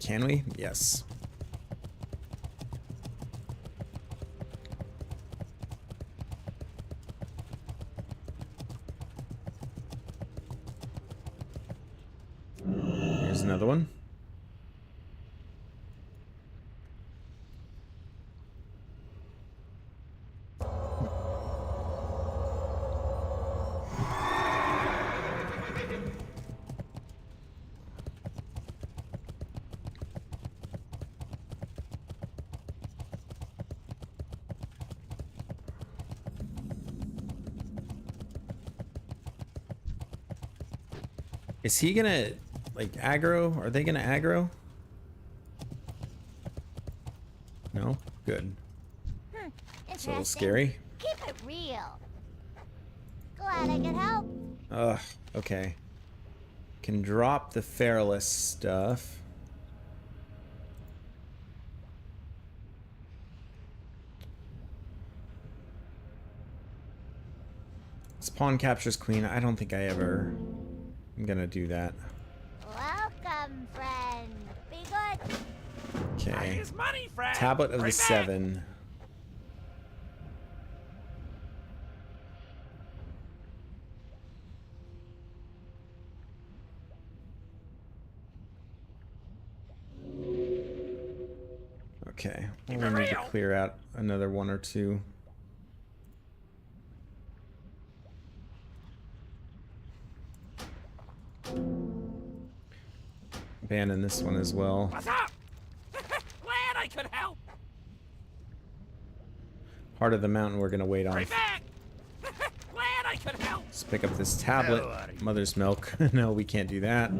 Can we? Yes. Here's another one. Is he gonna, like, aggro? Are they gonna aggro? No? Good. It's a little scary. Keep it real. Glad I could help. Ugh, okay. Can drop the Feralus stuff. Pawn captures queen. I don't think I ever am gonna do that. Welcome, friend. Be good. Okay. Here's money, friend. Tablet of the Right back. Seven. Okay, Keep we it need to real. clear out another one or two. Abandon this one as well. What's up? Glad I could help. Heart of the Mountain we're gonna wait on. Right back. Glad I could help. Let's pick up this tablet. How are you? Mother's Milk. No, we can't do that.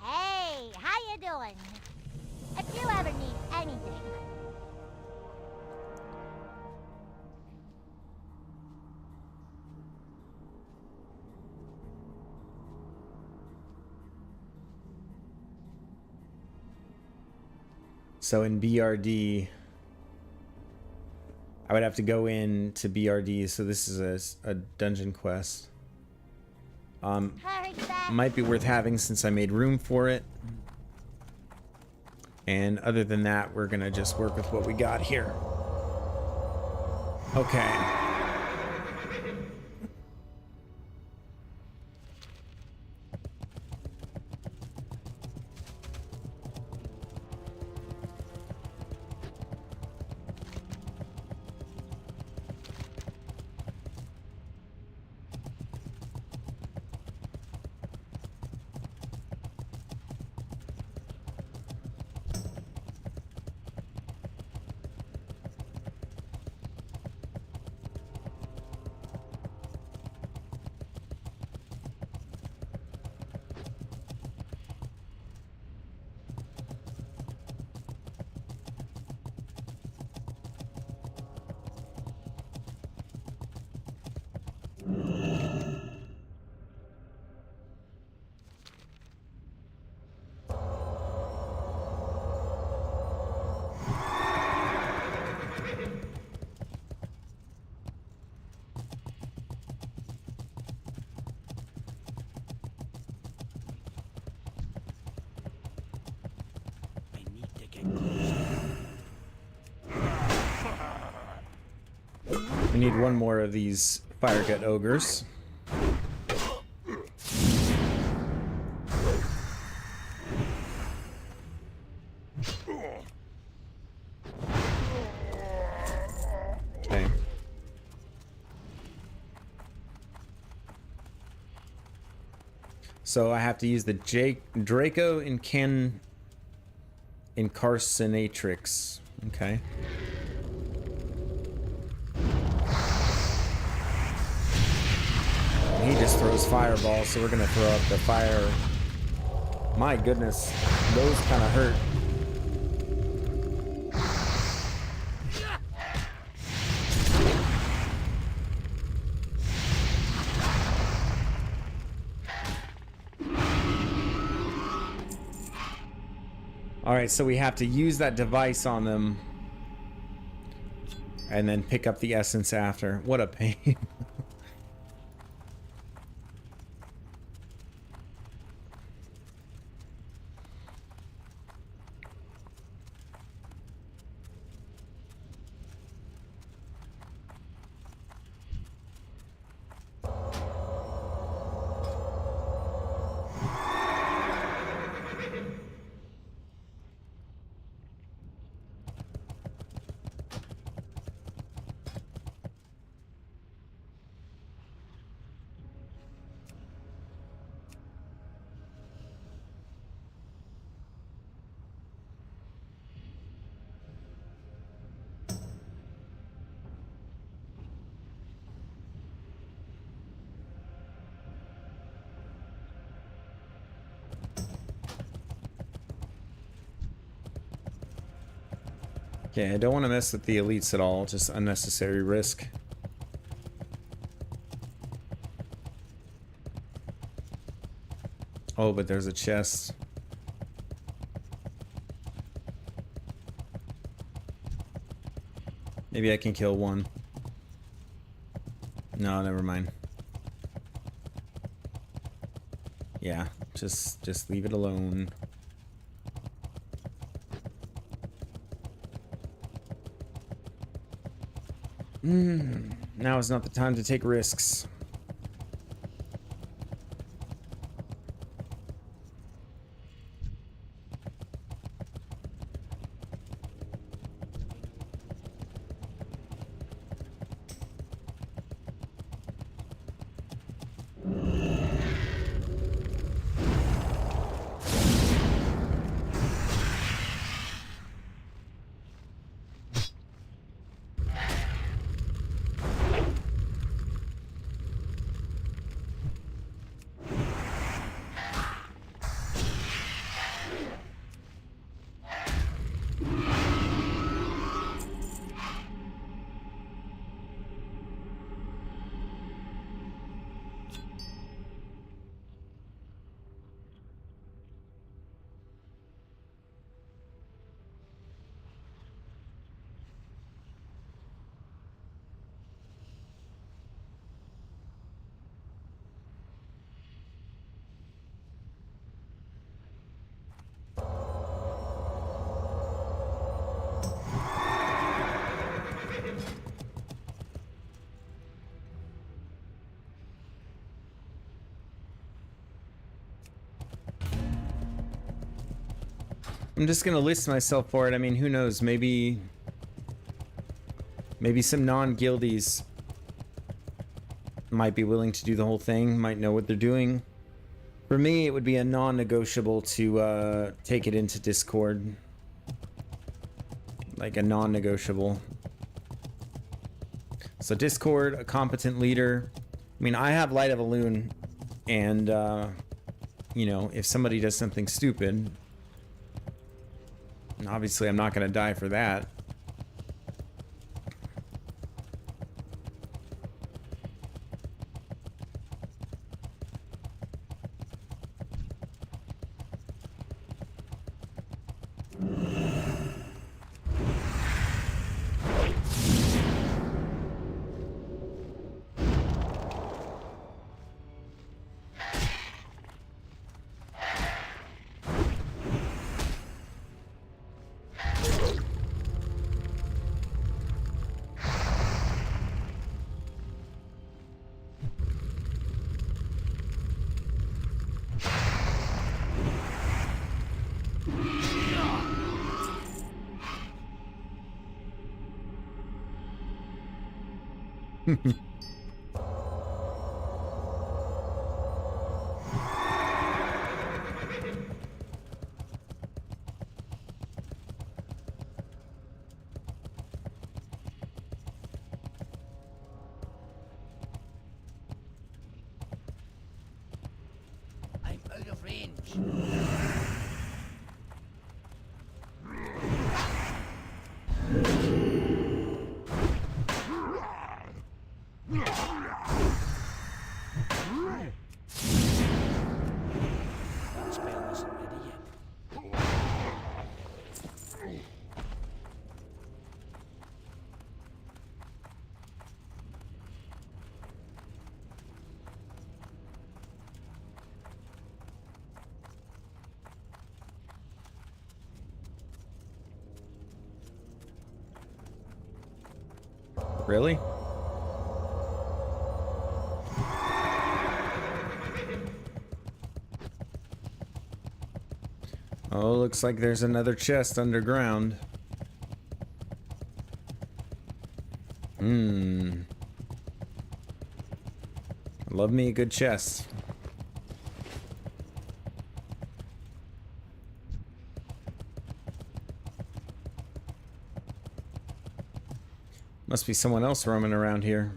Hey, how you doing? If you ever need anything. So in BRD, I would have to go in to BRD. So this is a dungeon quest. Hurry back. Might be worth having since I made room for it. And other than that, we're gonna just work with what we got here. Okay. I need to get closer. We need one more of these fire gut ogres. Okay. So I have to use the Draco Incarcinatrix. Okay. He just throws fireballs, so we're gonna throw up the fire. My goodness, those kind of hurt. All right, so we have to use that device on them and then pick up the essence after. What a pain. Okay, I don't want to mess with the elites at all, just unnecessary risk. Oh, but there's a chest. Maybe I can kill one. No, never mind. Yeah, just leave it alone. Now is not the time to take risks. I'm just gonna list myself for it. I mean, who knows? Maybe some non-guildies might be willing to do the whole thing, might know what they're doing. For me, it would be a non-negotiable to take it into Discord. Like a non-negotiable. So Discord, a competent leader. I mean, I have Light of a Loon, and you know, if somebody does something stupid, obviously I'm not going to die for that. I'm out of range. That spell isn't ready yet. Really? Oh, looks like there's another chest underground. Love me a good chest. Must be someone else roaming around here.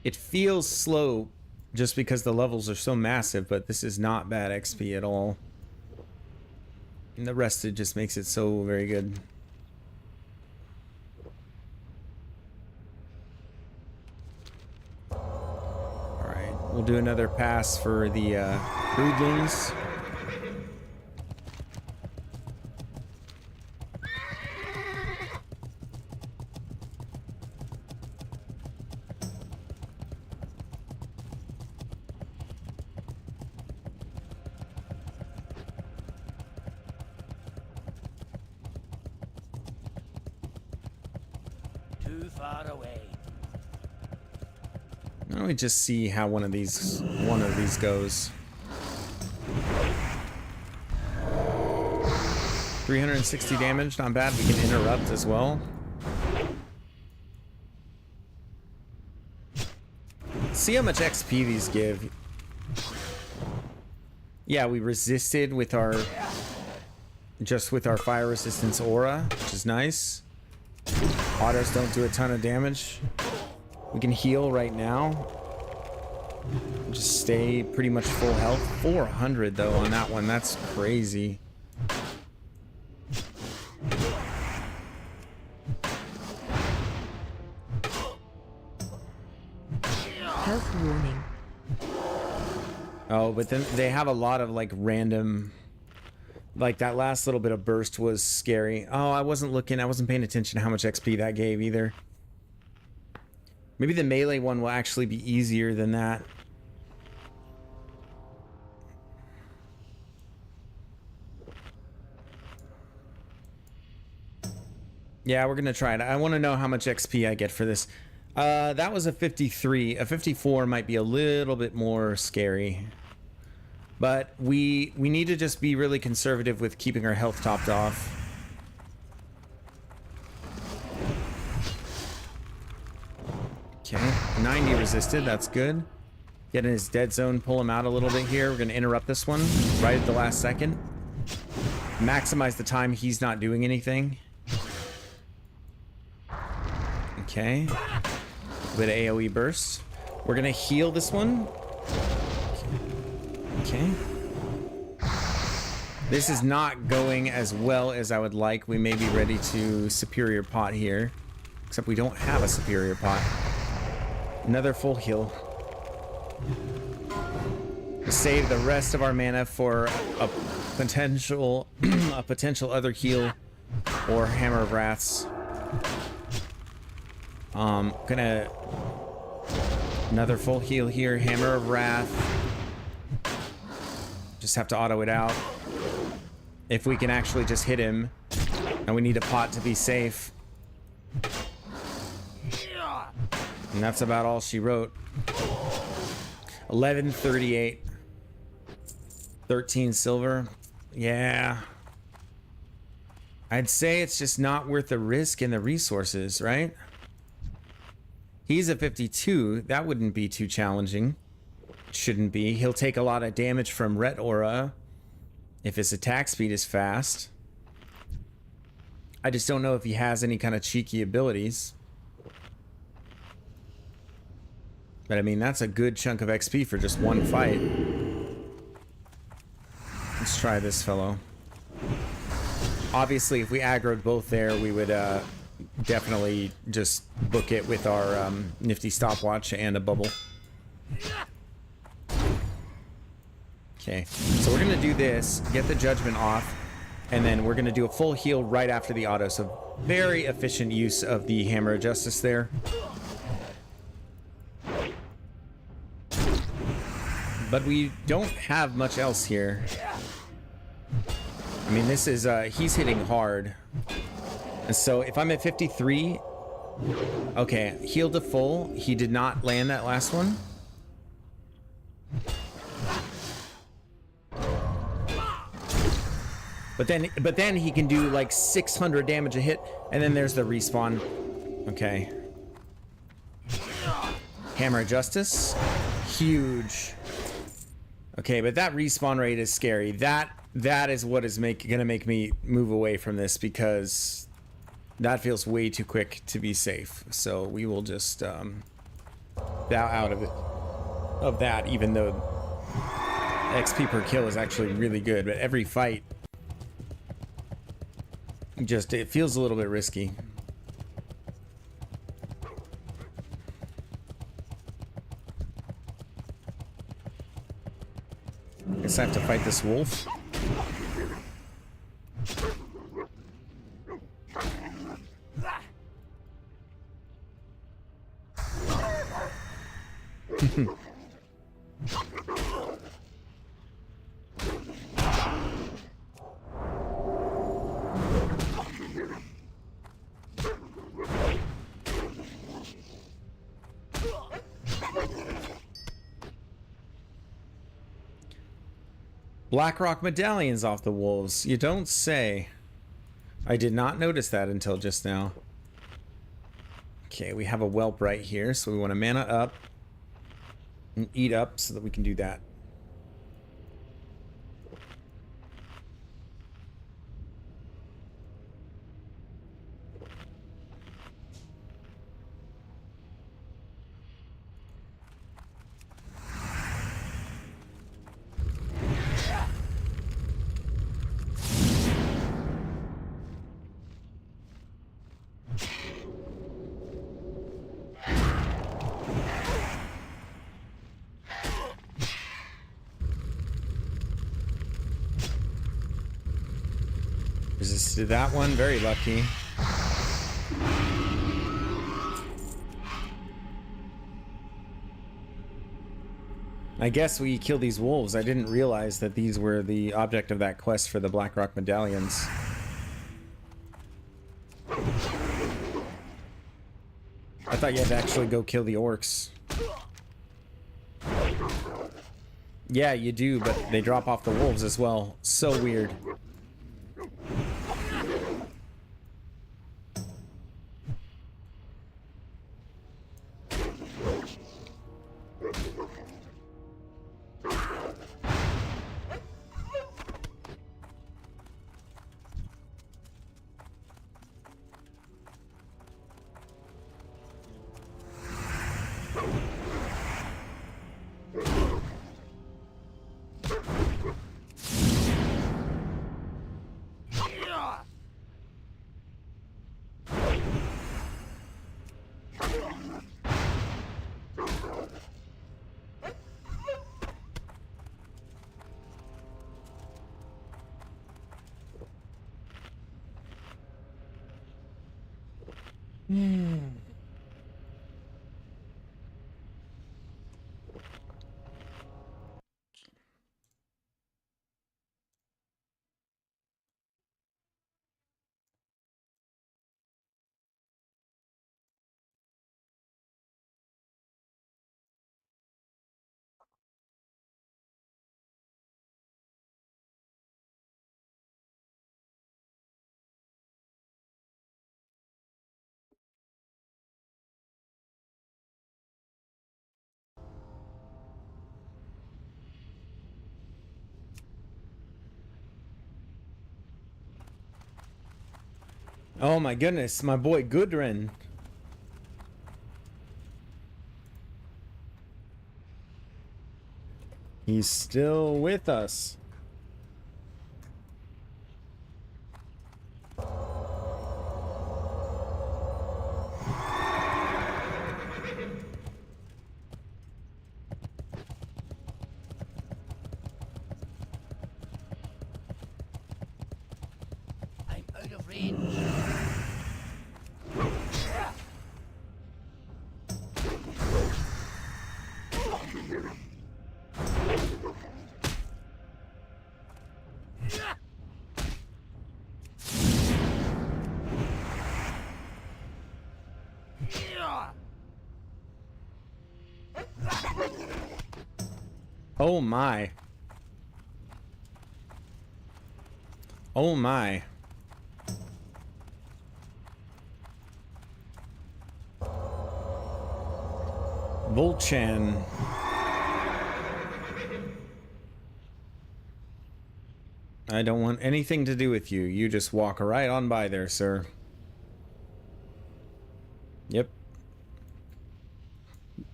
It feels slow just because the levels are so massive, but this is not bad XP at all. And the rest, it just makes it so very good. Alright, we'll do another pass for the broodlings. Too far away. Why don't we just see how one of these goes? 360 damage, not bad. We can interrupt as well. See how much XP these give. Yeah, we resisted with our with our fire resistance aura, which is nice. Autos don't do a ton of damage. We can heal right now. Just stay pretty much full health. 400 though on that one. That's crazy. Health warning. Oh, but then they have a lot of like random, like that last little bit of burst was scary. Oh, I wasn't paying attention to how much XP that gave either. Maybe the melee one will actually be easier than that. Yeah, we're gonna try it. I want to know how much XP I get for this. That was a 53. A 54 might be a little bit more scary. But we need to just be really conservative with keeping our health topped off. Okay, 90 resisted, that's good. Get in his dead zone, pull him out a little bit here. We're gonna interrupt this one right at the last second. Maximize the time he's not doing anything. Okay. A bit of AoE burst. We're gonna heal this one. Okay. This is not going as well as I would like. We may be ready to superior pot here. Except we don't have a superior pot. Another full heal. Save the rest of our mana for a potential other heal or Hammer of Wraths. Gonna another full heal here, Hammer of Wrath. Just have to auto it out. If we can actually just hit him, and we need a pot to be safe. And that's about all she wrote. 1138. 13 silver. Yeah. I'd say it's just not worth the risk and the resources, right? He's a 52. That wouldn't be too challenging. Shouldn't be. He'll take a lot of damage from Ret Aura if his attack speed is fast. I just don't know if he has any kind of cheeky abilities. But I mean, that's a good chunk of XP for just one fight. Let's try this fellow. Obviously, if we aggroed both there, we would definitely just book it with our nifty stopwatch and a bubble. Okay, so we're gonna do this, get the judgment off, and then we're gonna do a full heal right after the auto. So very efficient use of the Hammer of Justice there. But we don't have much else here. I mean, this is, he's hitting hard. And so if I'm at 53, okay, heal to full. He did not land that last one. But then he can do like 600 damage a hit, and then there's the respawn. Okay. Hammer of Justice. Huge. Okay, but that respawn rate is scary. That is what is gonna make me move away from this, because that feels way too quick to be safe. So we will just out of it, of that, even though XP per kill is actually really good, but every fight just, it feels a little bit risky. Guess I have to fight this wolf. Blackrock medallions off the wolves. You don't say. I did not notice that until just now. Okay, we have a whelp right here, so we want to mana up and eat up so that we can do that. Resisted that one, very lucky. I guess we kill these wolves. I didn't realize that these were the object of that quest for the Blackrock medallions. I thought you had to actually go kill the orcs. Yeah, you do, but they drop off the wolves as well. So weird. Oh my goodness, my boy Gudrun. He's still with us. I'm out of range. Oh my. Oh my. Volchan. I don't want anything to do with you. You just walk right on by there, sir. Yep.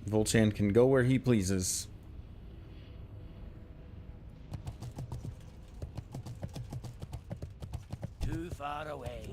Volchan can go where he pleases. Too far away.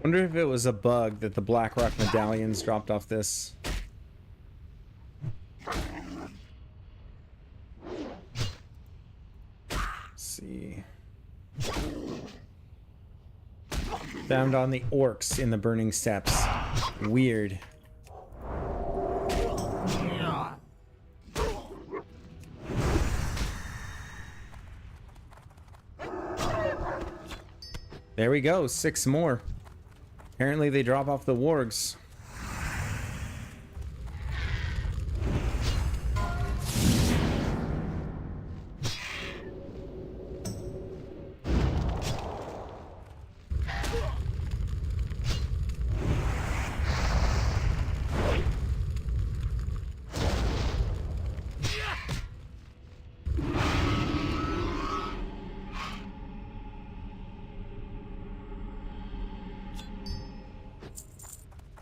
Wonder if it was a bug that the Blackrock medallions dropped off this. Let's see. Found on the orcs in the burning steppes. Weird. There we go, 6 more. Apparently they drop off the wargs.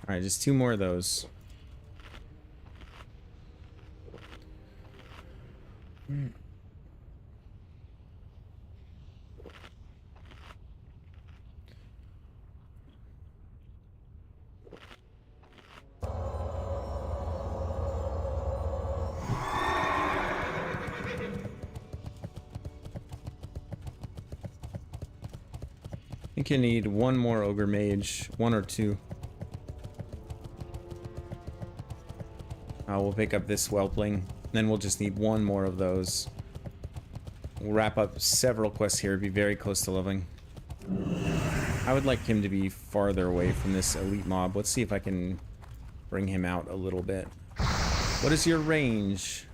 Alright, just 2 more of those. I think you need 1 more ogre mage, 1 or 2. We'll pick up this whelpling, then we'll just need 1 more of those. We'll wrap up several quests here, be very close to living. I would like him to be farther away from this elite mob. Let's see if I can bring him out a little bit. What is your range?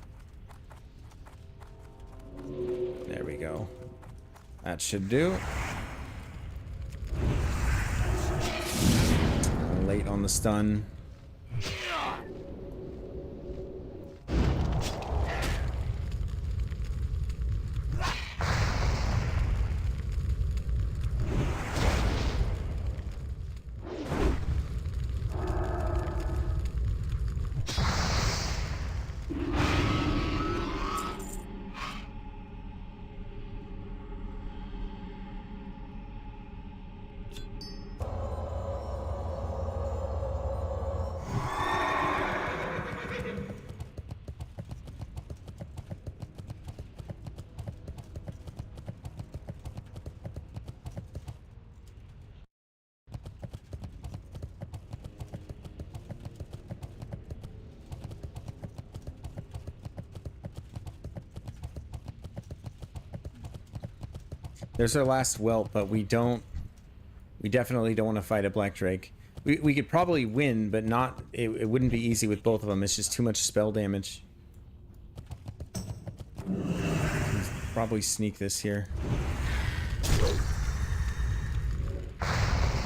There we go. That should do. Late on the stun. There's our last whelp, but we definitely don't want to fight a black drake. We could probably win, but not, it wouldn't be easy with both of them. It's just too much spell damage. Probably sneak this here.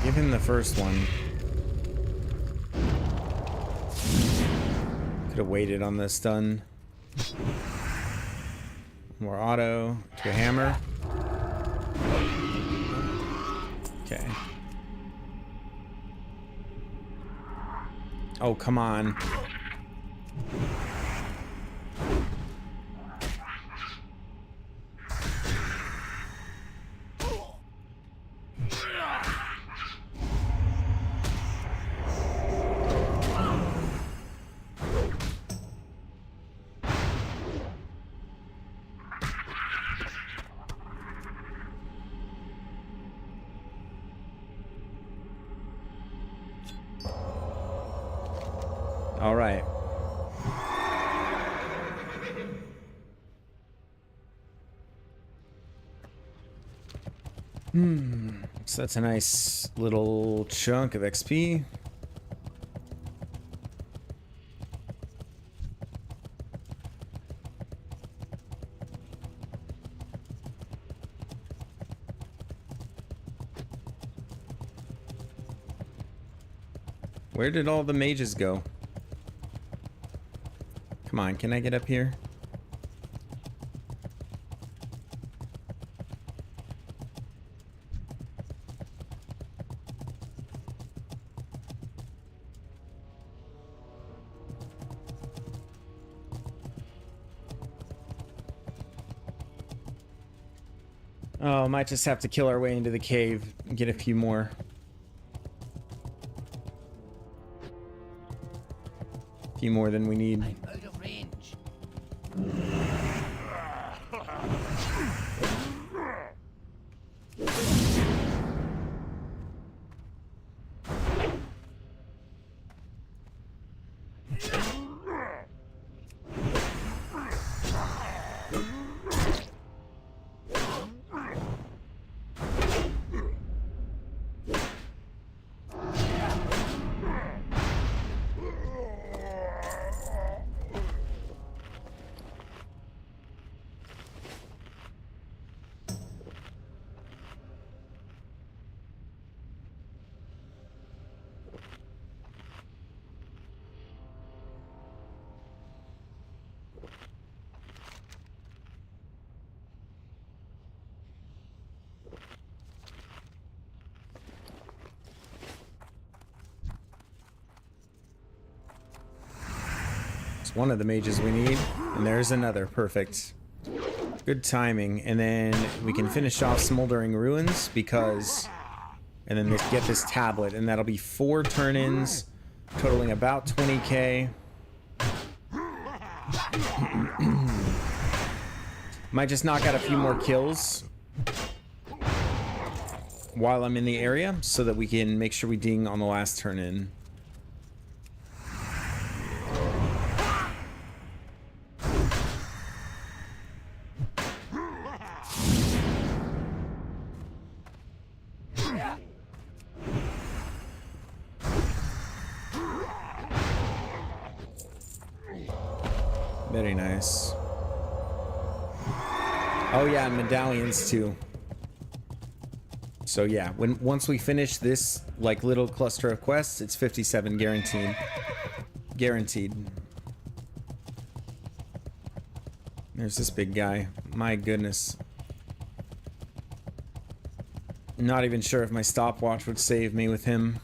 Give him the first one. Could have waited on the stun. More auto to a hammer. Okay. Oh, come on. All right. So that's a nice little chunk of XP. Where did all the mages go? Come on, can I get up here? Oh, might just have to kill our way into the cave and get a few more. A few more than we need. I'm out of range. It's one of the mages we need, and there's another. Perfect. Good timing. And then we can finish off Smoldering Ruins because... And then get this tablet, and that'll be 4 turn-ins, totaling about 20k. Might just knock out a few more kills while I'm in the area so that we can make sure we ding on the last turn-in. Very nice. Oh yeah, and medallions too. So yeah, once we finish this like little cluster of quests, it's 57 guaranteed. Guaranteed. There's this big guy. My goodness. Not even sure if my stopwatch would save me with him.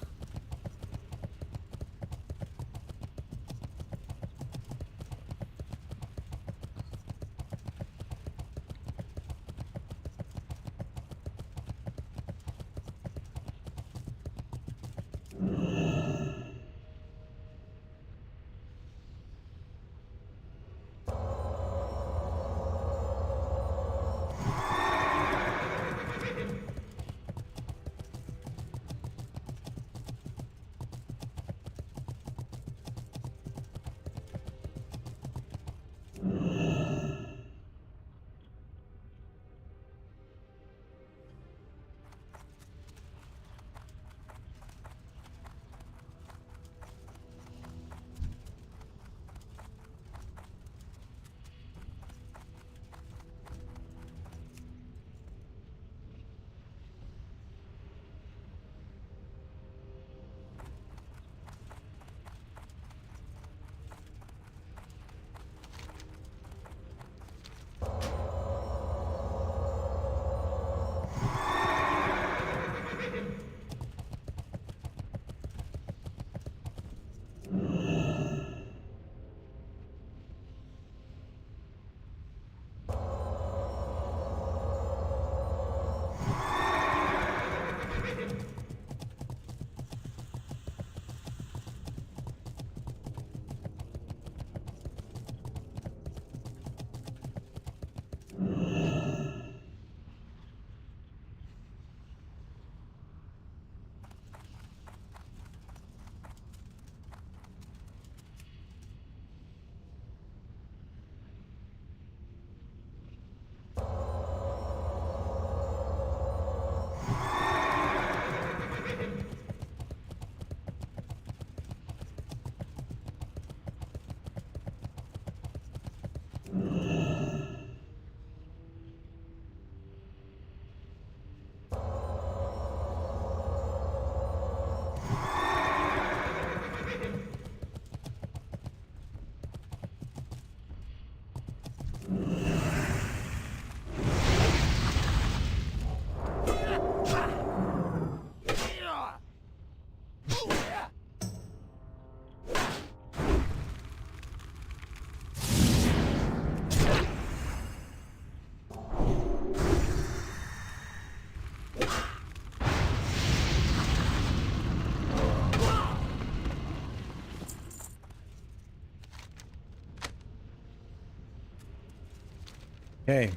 Okay.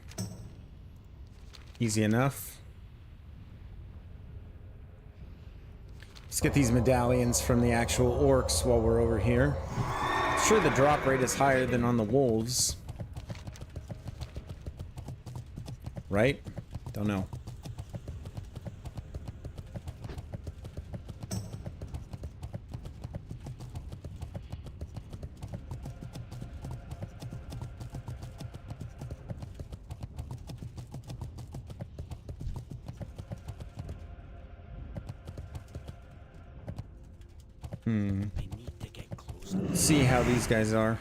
Easy enough. Let's get these medallions from the actual orcs while we're over here. I'm sure the drop rate is higher than on the wolves. Right? Don't know. See how these guys are.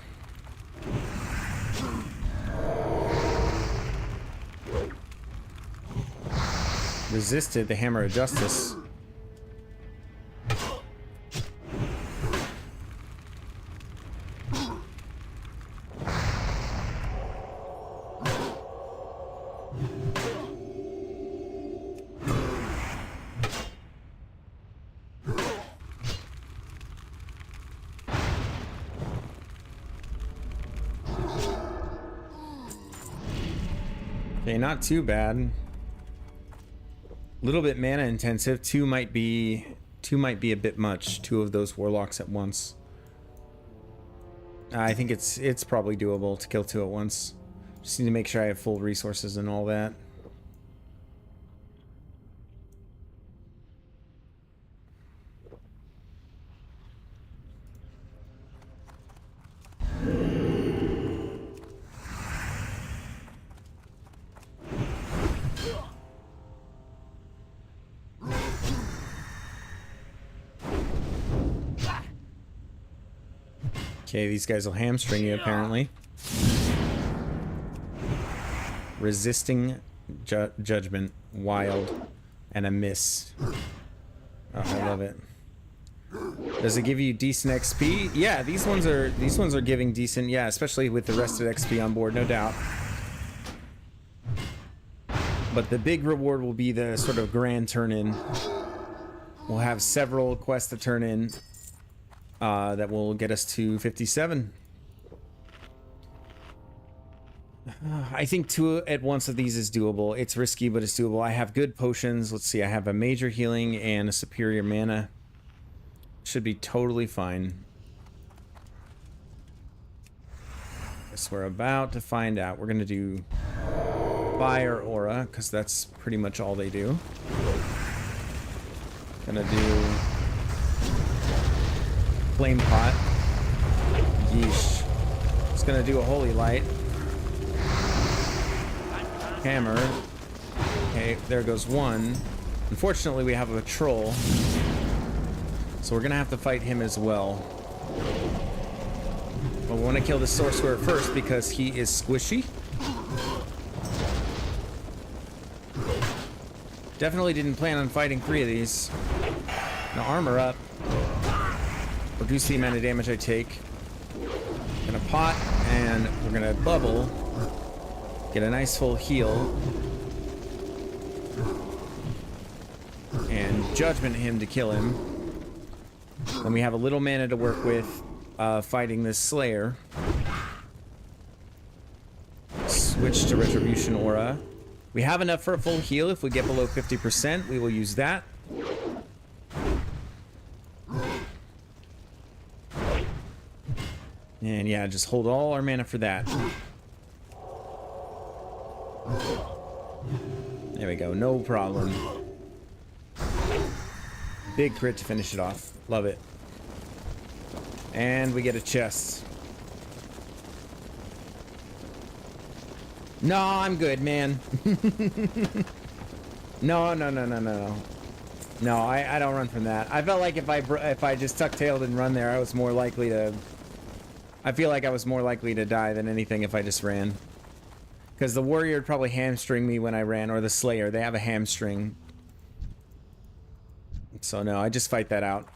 Resisted the hammer of justice. Okay, not too bad. Little bit mana intensive. Two might be a bit much. Two of those warlocks at once. I think it's probably doable to kill two at once. Just need to make sure I have full resources and all that. Okay, these guys will hamstring you, apparently. Resisting judgment, wild, and a miss. Oh, I love it. Does it give you decent XP? Yeah, these ones are giving decent, yeah, especially with the rested XP on board, no doubt. But the big reward will be the sort of grand turn-in. We'll have several quests to turn in. That will get us to 57. I think two at once of these is doable. It's risky, but it's doable. I have good potions. Let's see. I have a major healing and a superior mana. Should be totally fine. Guess we're about to find out. We're going to do fire aura, because that's pretty much all they do. Gonna do flame pot. Yeesh. It's gonna do a holy light. Hammer. Okay, there goes one. Unfortunately, we have a troll, so we're gonna have to fight him as well. But we want to kill the sorcerer first because he is squishy. Definitely didn't plan on fighting 3 of these. Now armor up. Reduce the amount of damage I take. Gonna pot, and we're gonna bubble. Get a nice full heal. And judgment him to kill him. Then we have a little mana to work with fighting this Slayer. Switch to Retribution Aura. We have enough for a full heal. If we get below 50%, we will use that. And yeah, just hold all our mana for that. There we go, no problem. Big crit to finish it off. Love it. And we get a chest. No, I'm good, man. No. No, I don't run from that. I felt like if I just tuck-tailed and run there, I was more likely to... I feel like I was more likely to die than anything if I just ran. Because the warrior would probably hamstring me when I ran, or the slayer. They have a hamstring. So no, I just fight that out.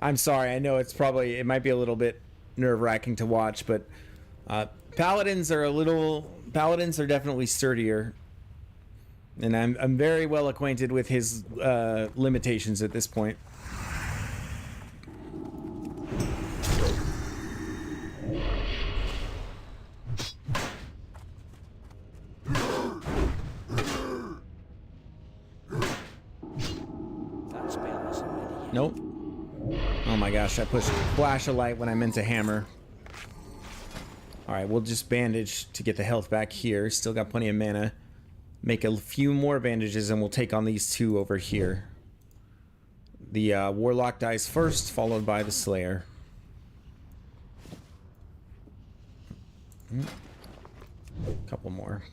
I'm sorry, I know it might be a little bit nerve-wracking to watch, but paladins are definitely sturdier. And I'm very well acquainted with his limitations at this point. That spell isn't ready yet. Nope. Oh my gosh, I pushed flash of light when I meant to hammer. Alright, we'll just bandage to get the health back here. Still got plenty of mana. Make a few more bandages and we'll take on these two over here. The warlock dies first, followed by the slayer. Couple more.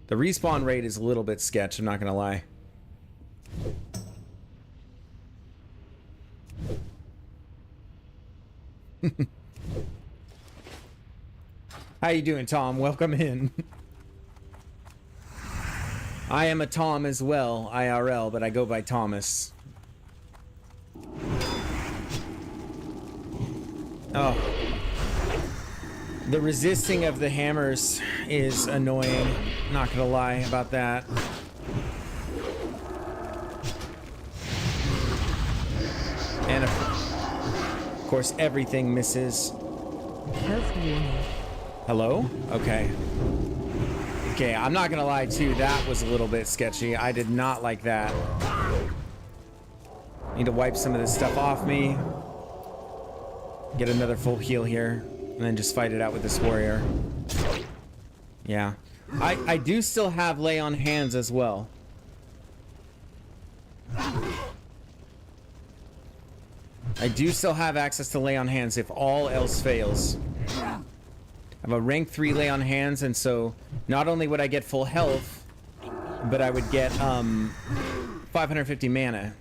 The respawn rate is a little bit sketch, I'm not gonna lie. How you doing, Tom? Welcome in. I am a Tom as well, IRL, but I go by Thomas. Oh. The resisting of the hammers is annoying. Not gonna lie about that. And of course, everything misses. Health warning. Hello? Okay. Okay, I'm not gonna lie too, that was a little bit sketchy. I did not like that. Need to wipe some of this stuff off me. Get another full heal here. And then just fight it out with this warrior. Yeah. I do still have lay on hands as well. I do still have access to lay on hands if all else fails. I have a rank 3 lay on hands, and so not only would I get full health, but I would get 550 mana.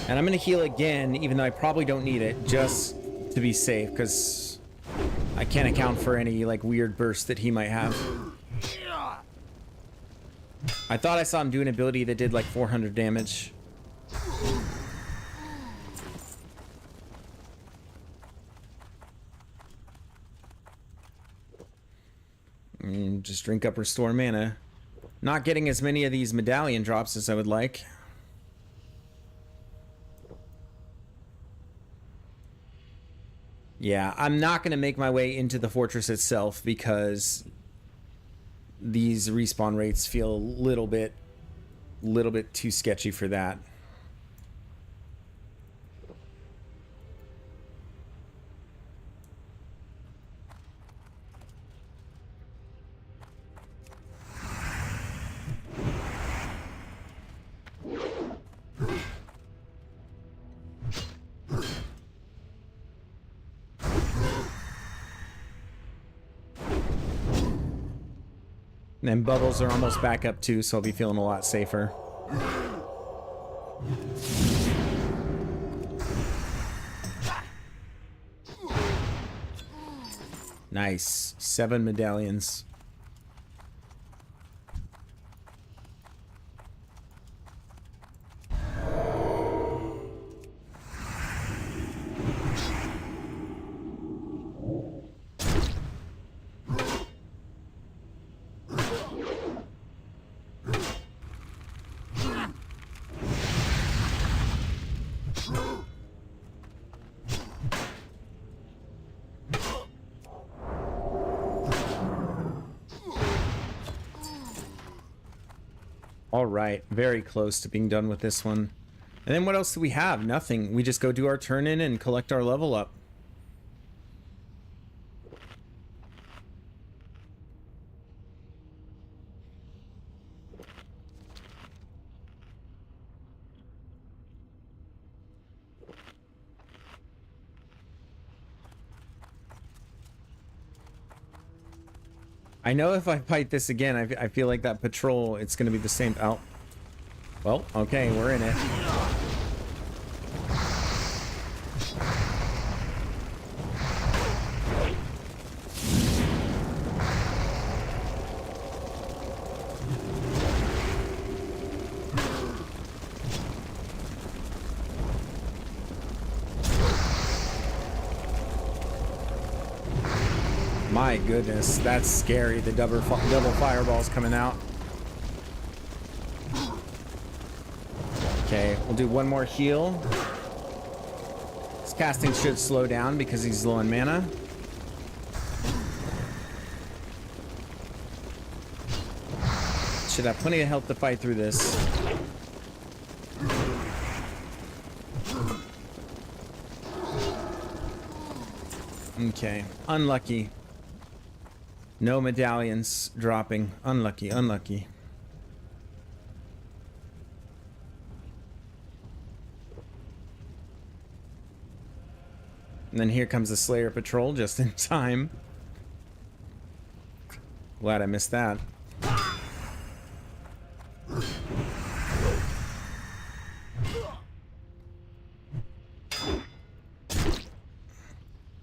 And I'm gonna heal again, even though I probably don't need it, just to be safe, because I can't account for any like weird burst that he might have. I thought I saw him do an ability that did like 400 damage. Just drink up restore mana. Not getting as many of these medallion drops as I would like. Yeah, I'm not going to make my way into the fortress itself because these respawn rates feel a little bit too sketchy for that. And bubbles are almost back up too, so I'll be feeling a lot safer. Nice. 7 medallions. All right, very close to being done with this one. And then what else do we have? Nothing. We just go do our turn in and collect our level up. I know if I fight this again, I feel like that patrol, it's going to be the same. Oh. Well, okay, we're in it. My goodness, that's scary. The double fireballs coming out. Okay, we'll do one more heal. His casting should slow down because he's low on mana. Should have plenty of health to fight through this. Okay, unlucky. No medallions dropping. Unlucky, unlucky. And then here comes the Slayer Patrol just in time. Glad I missed that.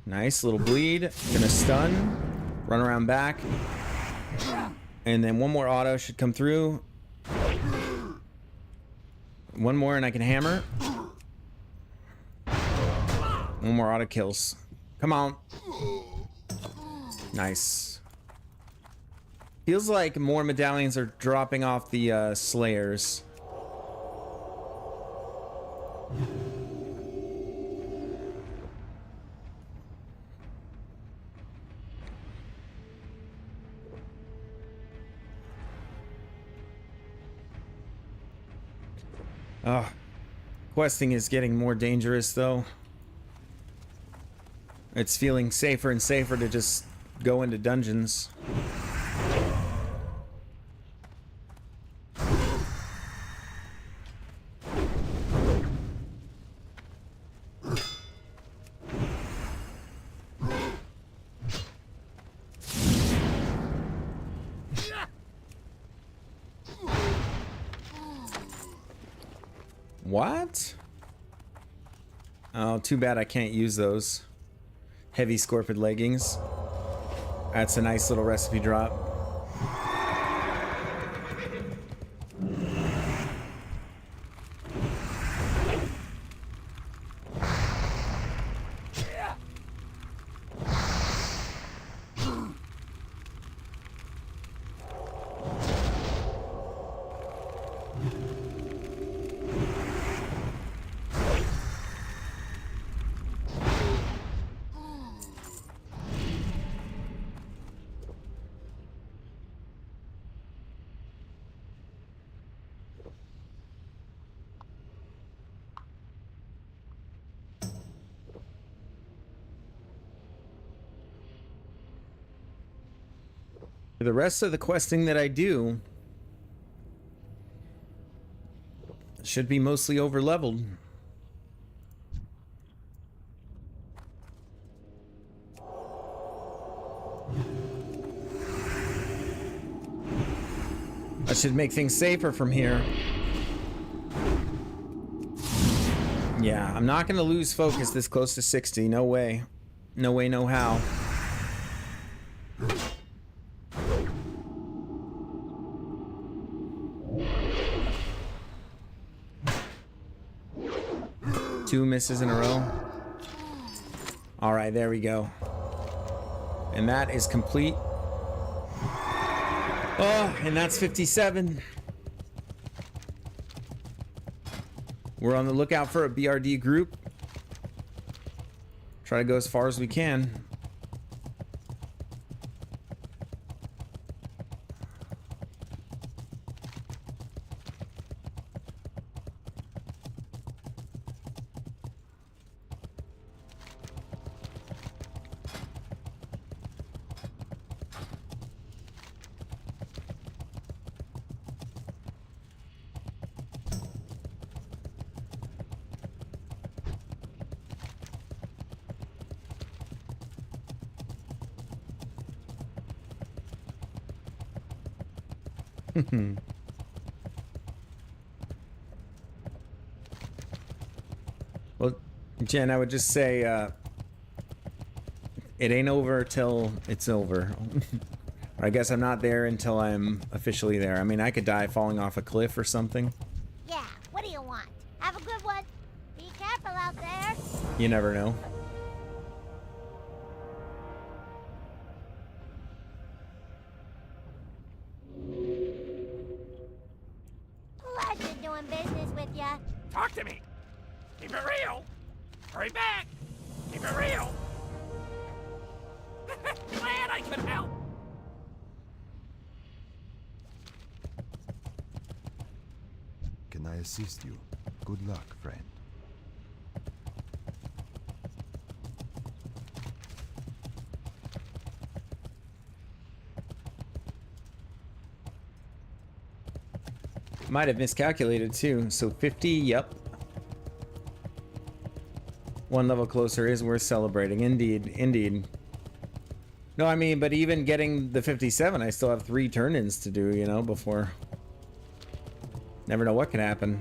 Nice little bleed. Gonna stun. Run around back. And then one more auto should come through. One more and I can hammer. One more auto kills. Come on. Nice. Feels like more medallions are dropping off the Slayers. Questing is getting more dangerous though. It's feeling safer and safer to just go into dungeons. What? Oh, too bad I can't use those. Heavy Scorpid leggings. That's a nice little recipe drop. The rest of the questing that I do should be mostly over leveled. I should make things safer from here. Yeah, I'm not gonna lose focus this close to 60. No way. No way, no how. Two misses in a row. All right, there we go. And that is complete. Oh, and that's 57. We're on the lookout for a BRD group. Try to go as far as we can. Well, Jen, I would just say it ain't over till it's over. I guess I'm not there until I'm officially there. I mean, I could die falling off a cliff or something. Yeah, what do you want? Have a good one. Be careful out there. You never know. ya. Talk to me. Keep it real. Hurry back. Keep it real. Glad I could help. Can I assist you? Good luck, friend. Might have miscalculated too. So 50, yep. One level closer is worth celebrating. Indeed, indeed. No, I mean, but even getting the 57, I still have 3 turn-ins to do, you know, before. Never know what can happen.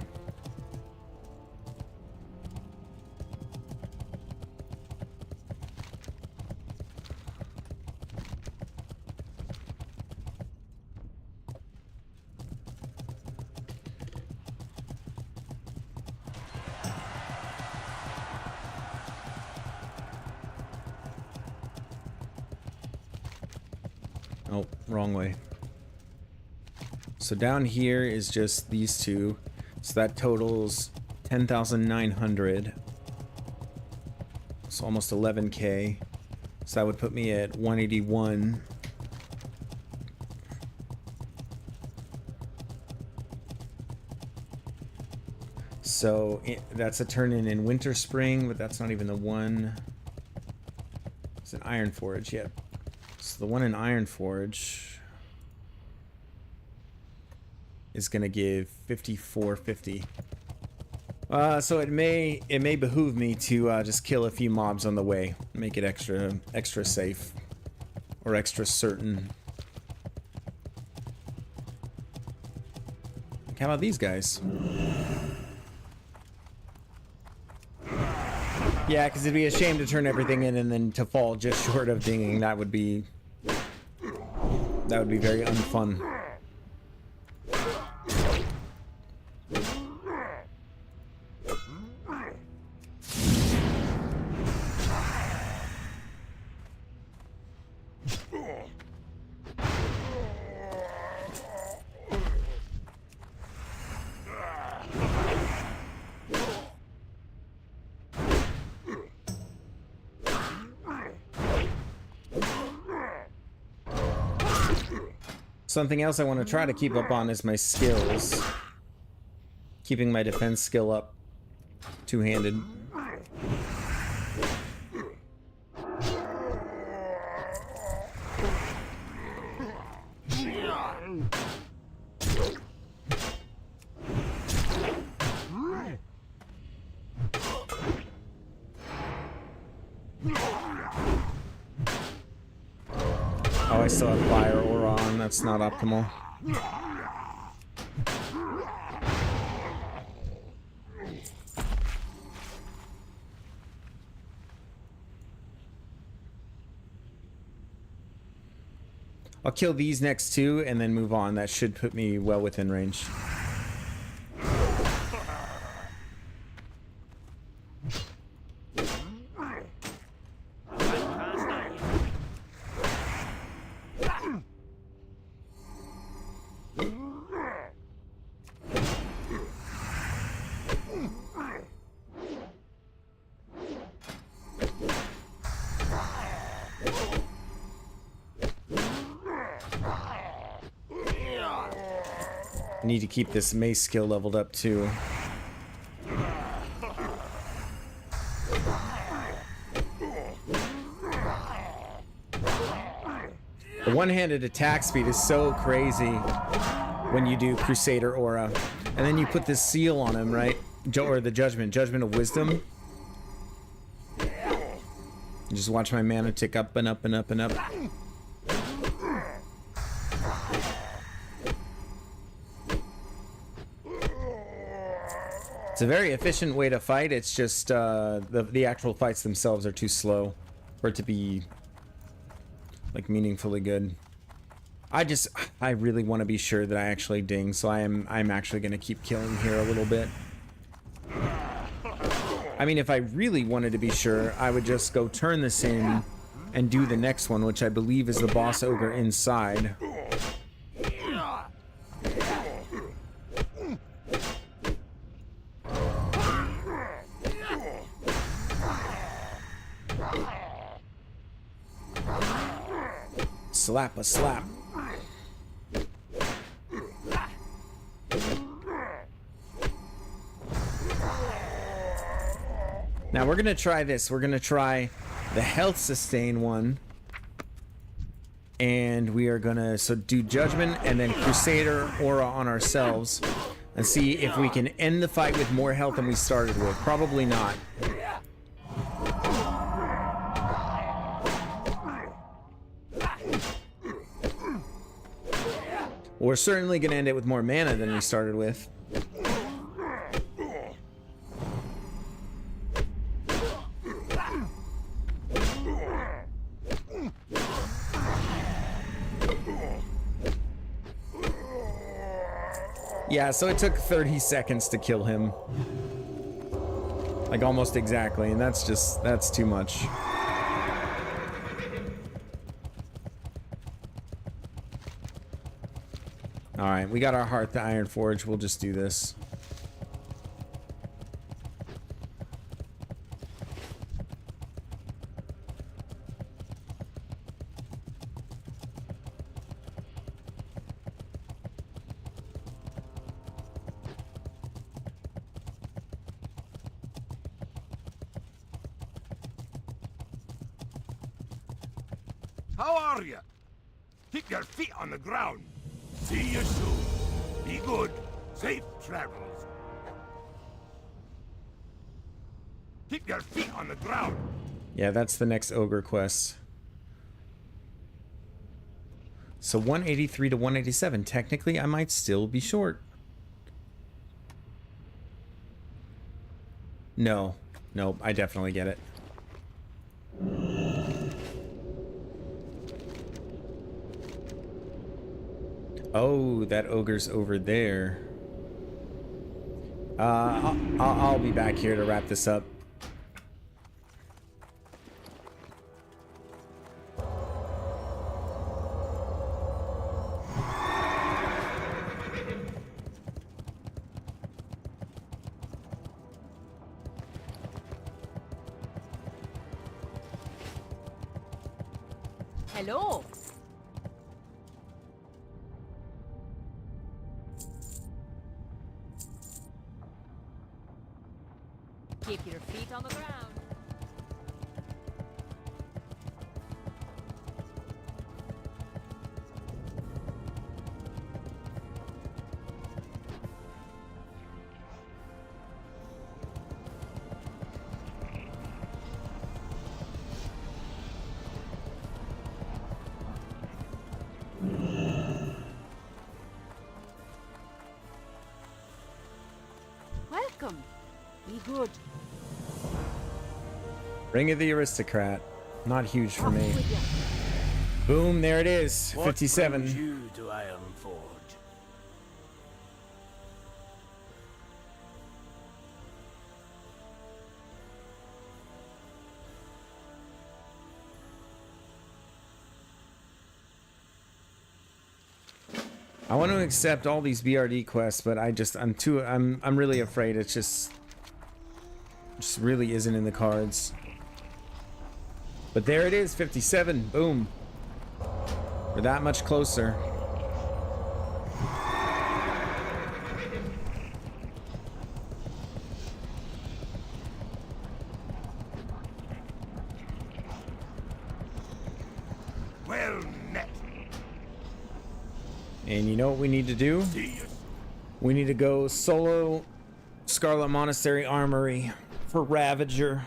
Oh, wrong way. So down here is just these two. So that totals 10,900. So almost 11K. So that would put me at 181. So that's a turn in Winter Spring, but that's not even the one. It's an Iron Forge, yet. So the one in Iron Forge is gonna give 5450. So it may behoove me to just kill a few mobs on the way, make it extra safe or extra certain. How about these guys? Yeah, because it'd be a shame to turn everything in and then to fall just short of dinging. That would be very unfun. Something else I want to try to keep up on is my skills. Keeping my defense skill up. Two-handed. Oh, I still have fire aura on. That's not optimal. I'll kill these next two and then move on. That should put me well within range. I need to keep this mace skill leveled up too. The one-handed attack speed is so crazy when you do Crusader Aura. And then you put this seal on him, right? Or the Judgment of Wisdom. You just watch my mana tick up and up and up and up. It's a very efficient way to fight. It's just the actual fights themselves are too slow for it to be like meaningfully good. I really want to be sure that I actually ding, so I'm actually going to keep killing here a little bit. I mean, if I really wanted to be sure, I would just go turn this in and do the next one, which I believe is the boss ogre inside. slap a slap. Now we're gonna try this. We're gonna try the health sustain one. And we are gonna do Judgment and then Crusader Aura on ourselves and see if we can end the fight with more health than we started with. Probably not. We're certainly gonna end it with more mana than we started with. Yeah, so it took 30 seconds to kill him. Like almost exactly, and that's too much. Alright, we got our Hearth to Iron Forge, we'll just do this. How are you? Keep your feet on the ground. See you soon. Be good. Safe travels. Keep your feet on the ground. Yeah, that's the next ogre quest. So 183 to 187. Technically, I might still be short. No. Nope, I definitely get it. Oh, that ogre's over there. I'll be back here to wrap this up. Hello. Keep your feet on the ground. Welcome. Be good. Ring of the Aristocrat. Not huge for me. Boom, there it is. 57. What brings you to Iron Forge? I want to accept all these BRD quests, but I'm really afraid it's just really isn't in the cards. But there it is, 57. Boom. We're that much closer. Well met. And you know what we need to do? See you. We need to go solo Scarlet Monastery Armory for Ravager.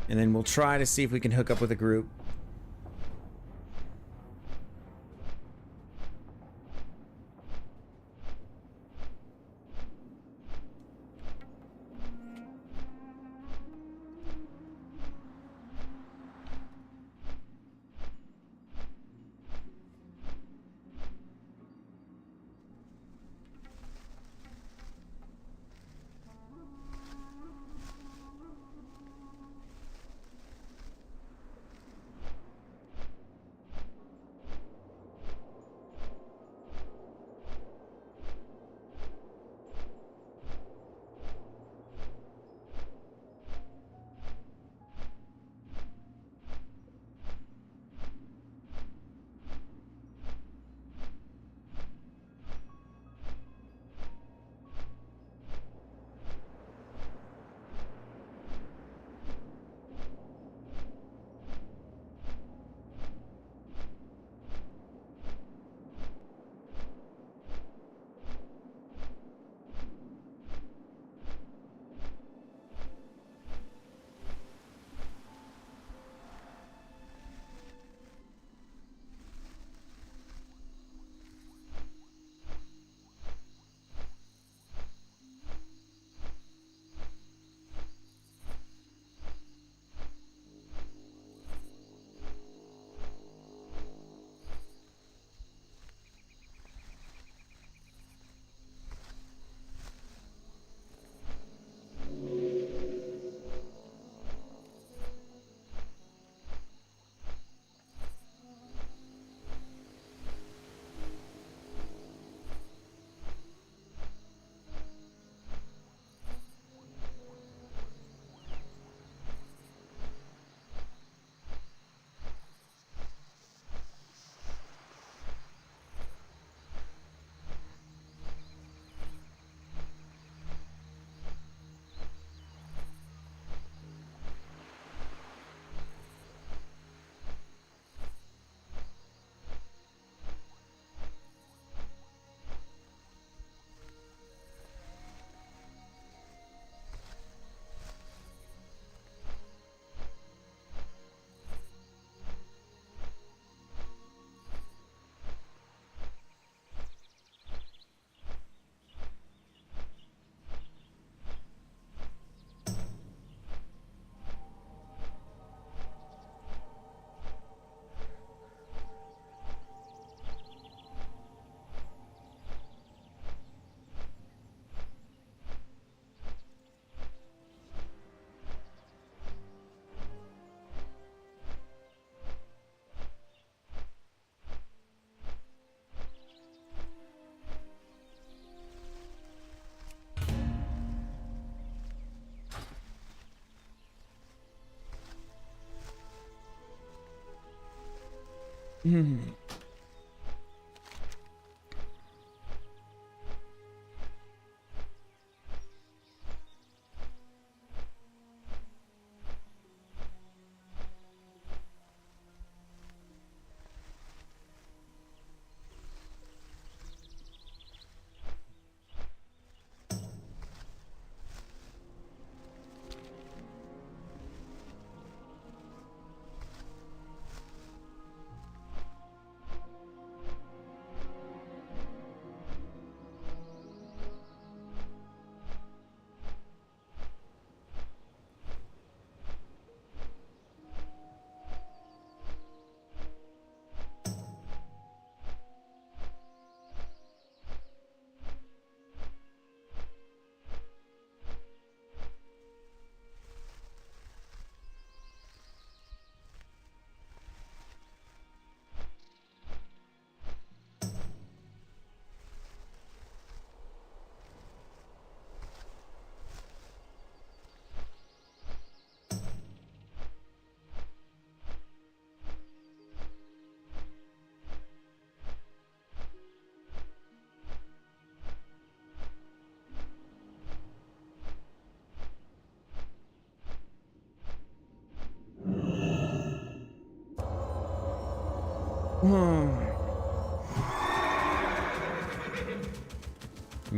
And then we'll try to see if we can hook up with a group.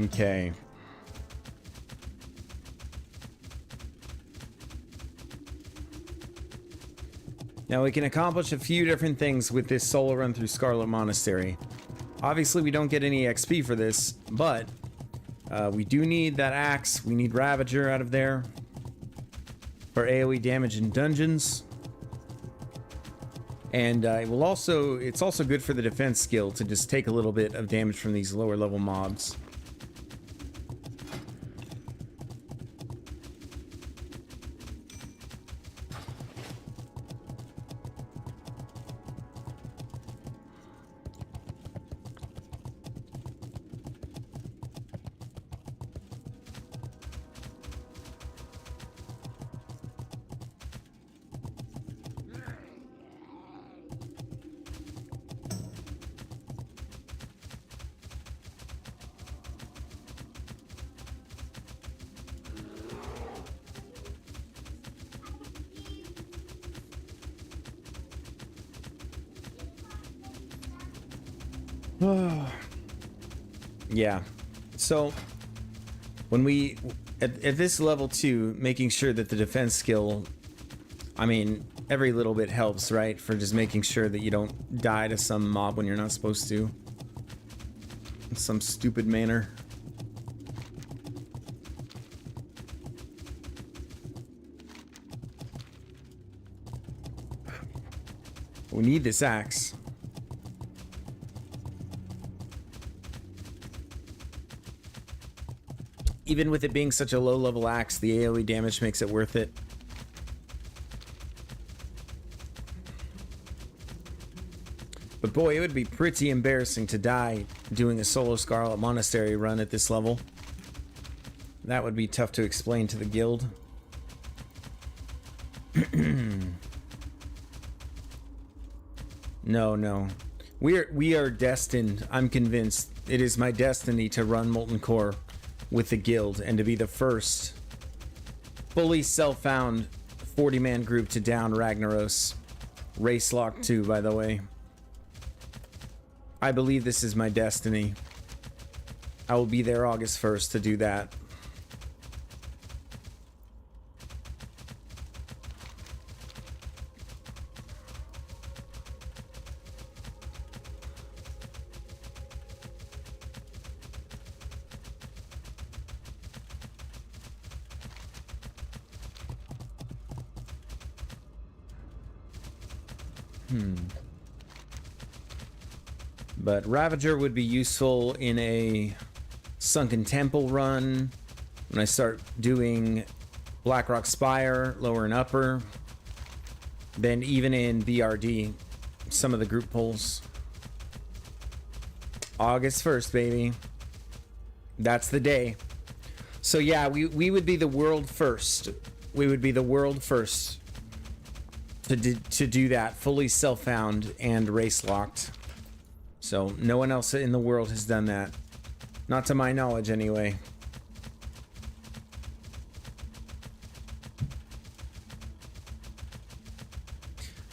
Okay. Now we can accomplish a few different things with this solo run through Scarlet Monastery. Obviously we don't get any XP for this, but we do need that axe. We need Ravager out of there for AoE damage in dungeons. And it's also good for the defense skill to just take a little bit of damage from these lower level mobs. Yeah, so when we at this level 2, making sure that the defense skill, I mean, every little bit helps, right? For just making sure that you don't die to some mob when you're not supposed to, in some stupid manner. We need this axe. Even with it being such a low-level axe, the AoE damage makes it worth it. But boy, it would be pretty embarrassing to die doing a solo Scarlet Monastery run at this level. That would be tough to explain to the guild. No. We are destined, I'm convinced, it is my destiny to run Molten Core with the guild and to be the first fully self-found 40-man group to down Ragnaros. Race Lock 2, by the way. I believe this is my destiny. I will be there August 1st to do that. But Ravager would be useful in a Sunken Temple run when I start doing Blackrock Spire, lower and upper. Then even in BRD, some of the group polls. August 1st, baby. That's the day. So yeah, we would be the world first. We would be the world first to do that fully self-found and race locked. So no one else in the world has done that. Not to my knowledge, anyway.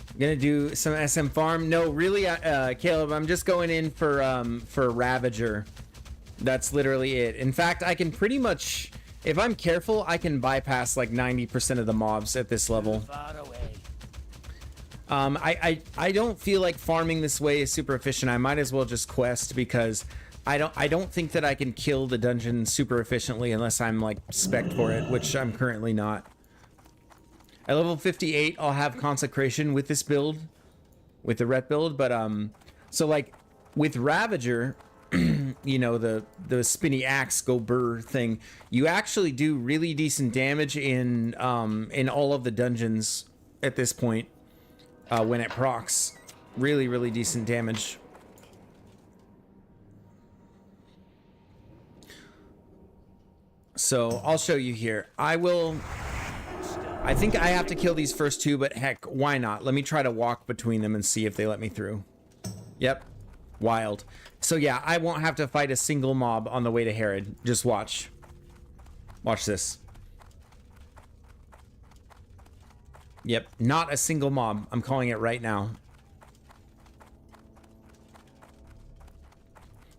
I'm gonna do some SM farm. No, really, Caleb, I'm just going in for Ravager. That's literally it. In fact, I can pretty much, if I'm careful, I can bypass like 90% of the mobs at this level. Far away. I don't feel like farming this way is super efficient. I might as well just quest because I don't think that I can kill the dungeon super efficiently unless I'm like spec'd for it, which I'm currently not. At level 58, I'll have consecration with this build, with the ret build, but so like with Ravager, you know, the spinny axe go burr thing, you actually do really decent damage in all of the dungeons at this point when it procs. Really decent damage. So I'll show you here. I think I have to kill these first two, but heck, why not? Let me try to walk between them and see if they let me through. Yep. Wild. So yeah, I won't have to fight a single mob on the way to Herod. Just watch. Watch this. Yep, not a single mob. I'm calling it right now.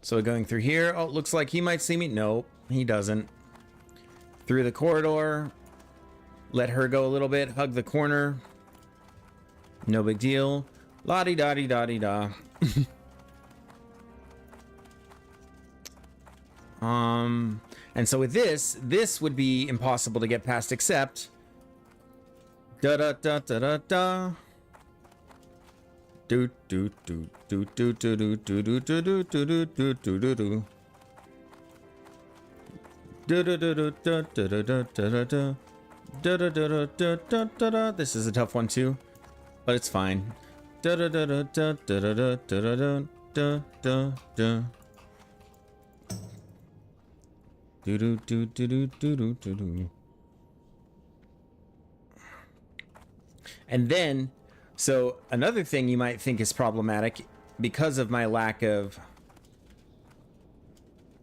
So going through here. Oh, looks like he might see me. Nope, he doesn't. Through the corridor. Let her go a little bit. Hug the corner. No big deal. La-di-da-di-da-di-da. And so with this would be impossible to get past except da da da da da da do do do do do do do do do do do do do do do do. This is a tough one too, but it's fine. And then, so another thing you might think is problematic because of my lack of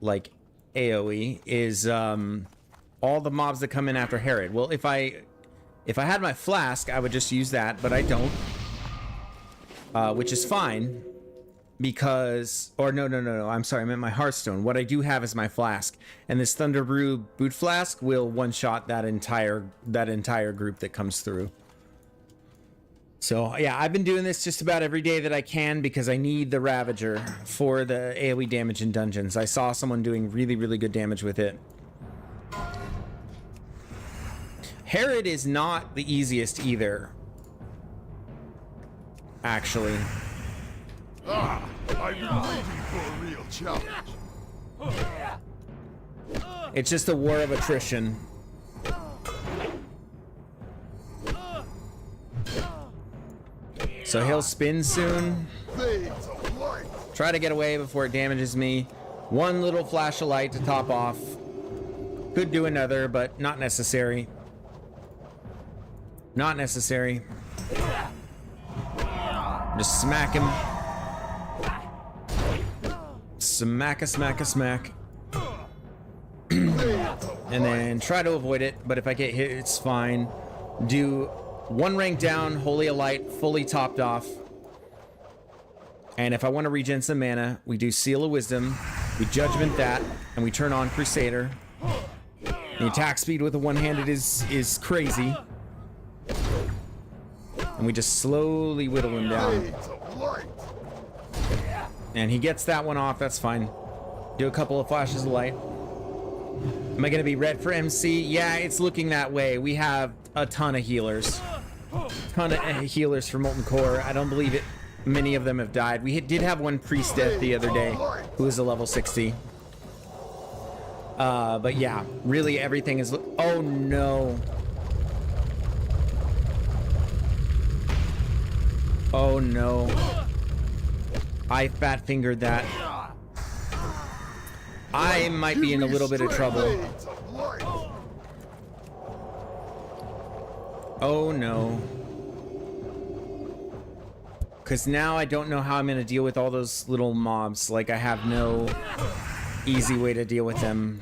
like AoE is all the mobs that come in after Herod. Well, if I had my flask, I would just use that, but I don't, which is fine because, or no, I'm sorry, I meant my Hearthstone. What I do have is my flask, and this Thunder Brew boot flask will one-shot that entire group that comes through. So yeah, I've been doing this just about every day that I can because I need the Ravager for the AoE damage in dungeons. I saw someone doing really good damage with it. Herod is not the easiest either, actually. Ah, I've been waiting for a real challenge. It's just a war of attrition. So he'll spin soon. Try to get away before it damages me. One little flash of light to top off. Could do another, but not necessary. Not necessary. Just smack him. Smack. And then try to avoid it, but if I get hit, it's fine. Do one rank down, Holy of Light, fully topped off. And if I want to regen some mana, we do Seal of Wisdom, we Judgment that, and we turn on Crusader. The attack speed with a one-handed is crazy. And we just slowly whittle him down. And he gets that one off, that's fine. Do a couple of flashes of light. Am I going to be red for MC? Yeah, it's looking that way. We have a ton of healers. Ton of healers for Molten Core. I don't believe it. Many of them have died. We did have one priest death the other day who was a level 60. But yeah, really everything is... Oh no. Oh no. I fat fingered that. I might be in a little bit of trouble. Oh no. Because now I don't know how I'm going to deal with all those little mobs. Like, I have no easy way to deal with them.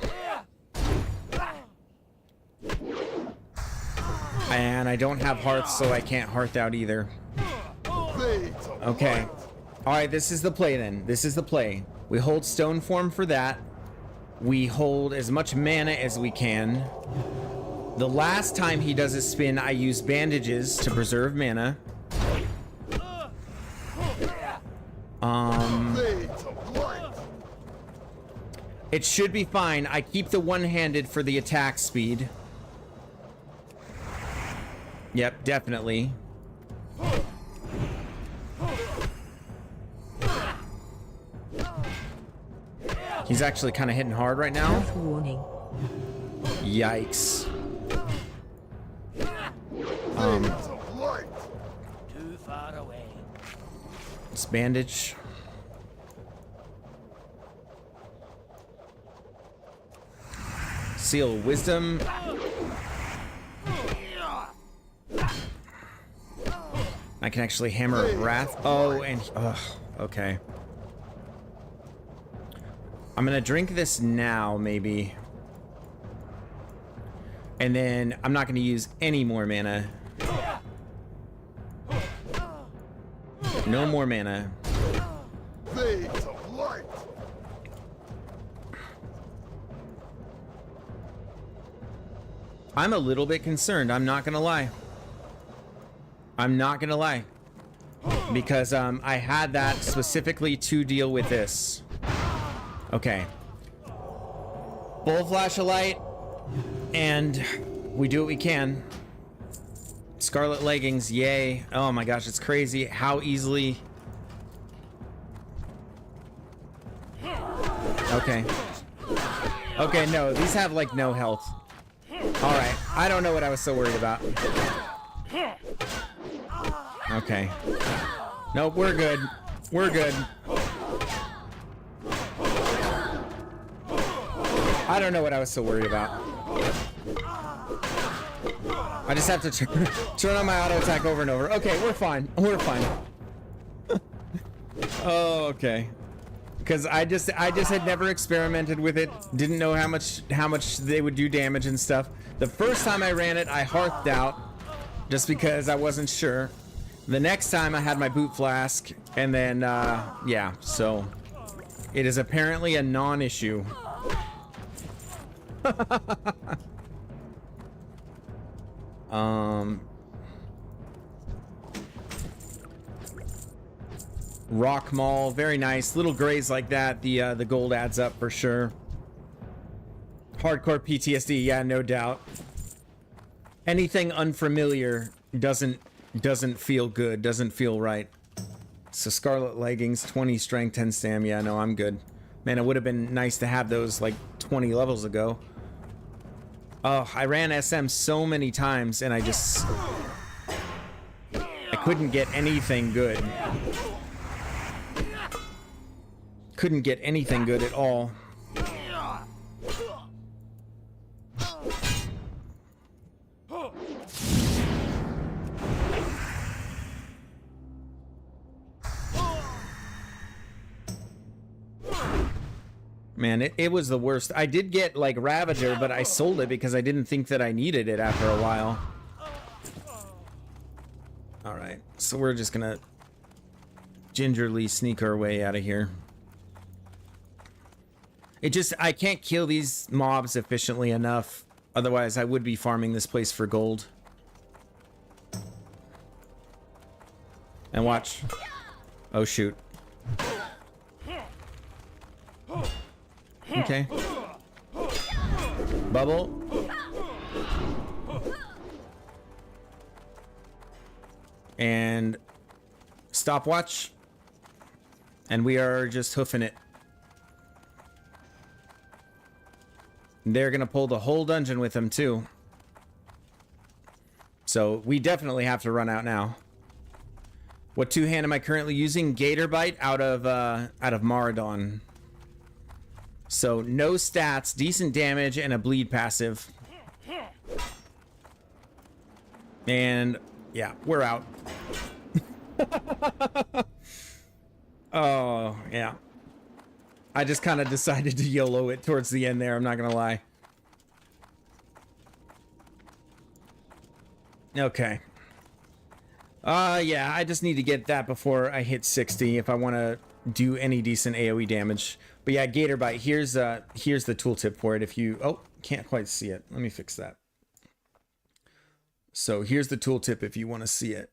And I don't have hearths, so I can't hearth out either. Okay. Alright, this is the play then. This is the play. We hold stone form for that. We hold as much mana as we can. The last time he does a spin, I use bandages to preserve mana. It should be fine. I keep the one-handed for the attack speed. Yep, definitely. He's actually kind of hitting hard right now. Health warning. Yikes. Too far away. Let's bandage. Seal of Wisdom. I can actually hammer Wrath. Oh, and okay. I'm gonna drink this now, maybe. And then I'm not gonna use any more mana. No more mana. I'm a little bit concerned, I'm not gonna lie. I'm not gonna lie. Because I had that specifically to deal with this. Okay. Full flash of light, and we do what we can. Scarlet leggings, yay. Oh my gosh, it's crazy how easily. Okay. Okay, no, these have like no health. Alright, I don't know what I was so worried about. Okay. Nope, we're good. We're good. I don't know what I was so worried about. I just have to turn on my auto attack over and over. Okay, we're fine. We're fine. Oh, okay. Because I just had never experimented with it. Didn't know how much they would do damage and stuff. The first time I ran it, I hearthed out just because I wasn't sure. The next time I had my boot flask, and then yeah, so it is apparently a non-issue. Rock Mall, very nice. Little grays like that, the gold adds up for sure. Hardcore PTSD, yeah, no doubt. Anything unfamiliar doesn't feel good, doesn't feel right. So Scarlet Leggings, 20 strength, 10 stam, yeah, no, I'm good. Man, it would have been nice to have those like 20 levels ago. Oh, I ran SM so many times and I couldn't get anything good. Couldn't get anything good at all. Man, it was the worst. I did get like Ravager, but I sold it because I didn't think that I needed it after a while. Alright, so we're just gonna gingerly sneak our way out of here. I can't kill these mobs efficiently enough. Otherwise, I would be farming this place for gold. And watch. Oh, shoot. Okay. Bubble. And stopwatch. And we are just hoofing it. They're gonna pull the whole dungeon with them too. So we definitely have to run out now. What two-hand am I currently using? Gator Bite out of Maradon. So no stats, decent damage, and a bleed passive. And yeah, we're out. Oh, yeah. I just kind of decided to YOLO it towards the end there, I'm not gonna lie. Okay. Yeah, I just need to get that before I hit 60 if I want to do any decent AoE damage. But yeah, Gator Bite, here's the tooltip for it. If you... Oh, can't quite see it. Let me fix that. So here's the tooltip if you want to see it.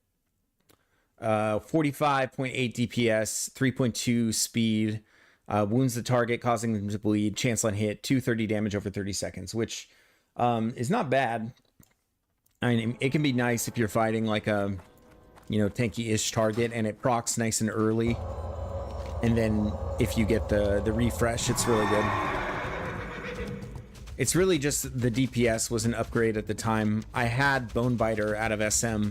45.8 DPS, 3.2 speed, wounds the target, causing them to bleed, chance on hit, 230 damage over 30 seconds, which is not bad. I mean, it can be nice if you're fighting like a, you know, tanky-ish target and it procs nice and early. And then if you get the refresh, it's really good. It's really just the DPS was an upgrade at the time. I had Bonebiter out of SM,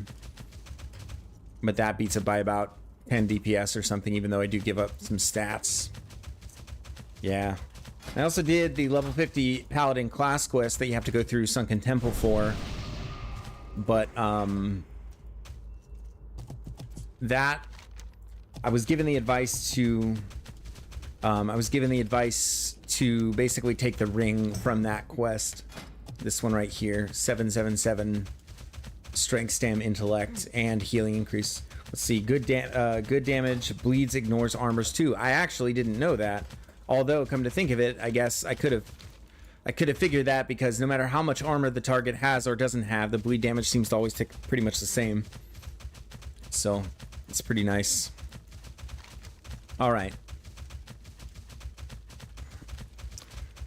but that beats it by about 10 DPS or something, even though I do give up some stats. Yeah. I also did the level 50 Paladin class quest that you have to go through Sunken Temple for. But, that... I was given the advice to basically take the ring from that quest. This one right here, 777 strength, stam, intellect, and healing increase. Let's see, good damage, bleeds, ignores armors too. I actually didn't know that. Although, come to think of it, I guess I could have figured that, because no matter how much armor the target has or doesn't have, the bleed damage seems to always take pretty much the same. So, it's pretty nice. Alright.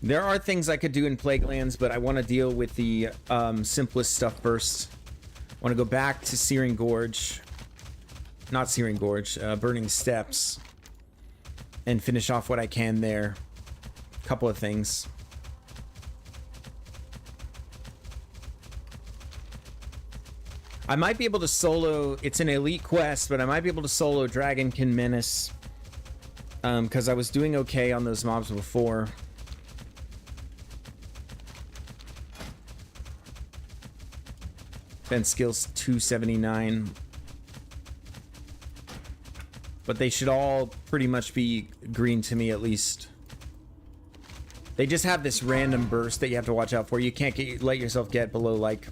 There are things I could do in Plaguelands, but I want to deal with the simplest stuff first. I want to go back to Searing Gorge. Not Searing Gorge, Burning Steps. And finish off what I can there. A couple of things. I might be able to solo... It's an elite quest, but I might be able to solo Dragonkin Menace. Because I was doing okay on those mobs before. Defense skills 279. But they should all pretty much be green to me at least. They just have this random burst that you have to watch out for. You can't let yourself get below like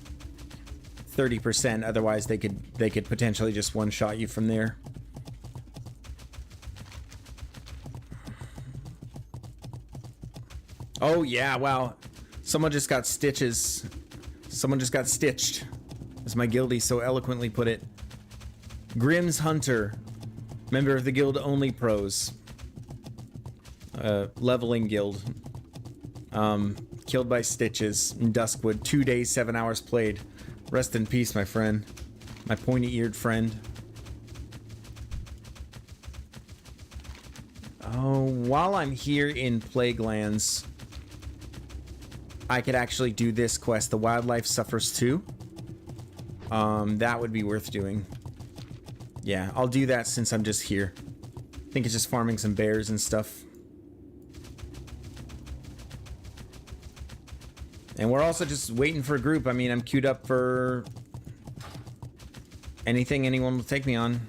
30%, otherwise they could potentially just one-shot you from there. Oh yeah, wow. Someone just got stitches. Someone just got stitched, as my guildie so eloquently put it. Grimm's Hunter, member of the guild Only Pros. Leveling guild. Killed by stitches in Duskwood. 2 days, 7 hours played. Rest in peace, my friend. My pointy-eared friend. Oh, while I'm here in Plaguelands, I could actually do this quest. The Wildlife Suffers Too. That would be worth doing. Yeah, I'll do that since I'm just here. I think it's just farming some bears and stuff. And we're also just waiting for a group. I mean, I'm queued up for anything anyone will take me on.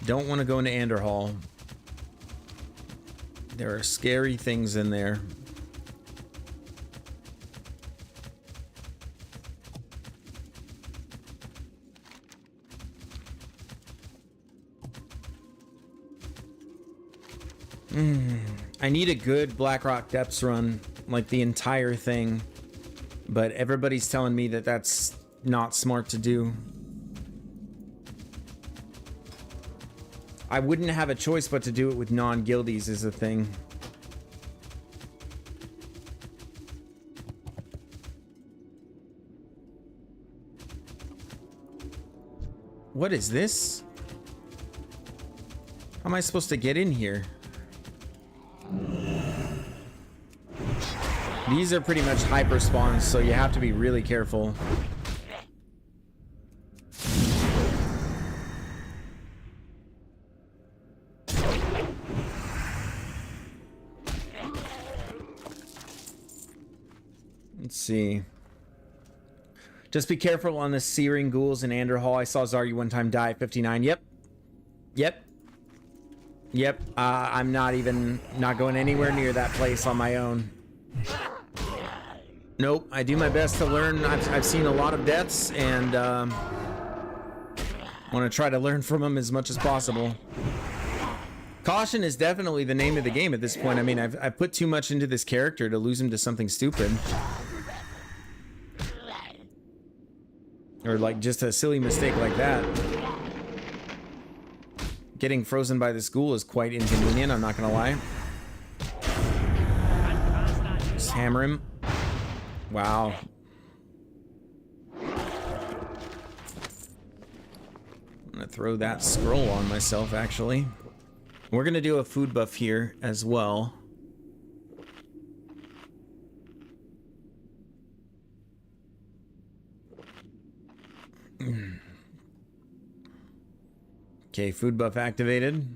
Don't want to go into Anderhall. There are scary things in there. I need a good Blackrock Depths run, like the entire thing. But everybody's telling me that that's not smart to do. I wouldn't have a choice but to do it with non-guildies is the thing. What is this? How am I supposed to get in here? These are pretty much hyper spawns, so you have to be really careful. Let's see. Just be careful on the searing ghouls in Anderhall. I saw Zarya one time die at 59. Yep. I'm not going anywhere near that place on my own. Nope. I do my best to learn. I've seen a lot of deaths, and want to try to learn from them as much as possible. Caution is definitely the name of the game at this point. I mean, I've put too much into this character to lose him to something stupid. Or like just a silly mistake like that. Getting frozen by this ghoul is quite inconvenient, I'm not gonna lie. Just hammer him. Wow. I'm gonna throw that scroll on myself, actually. We're gonna do a food buff here as well. Okay, food buff activated.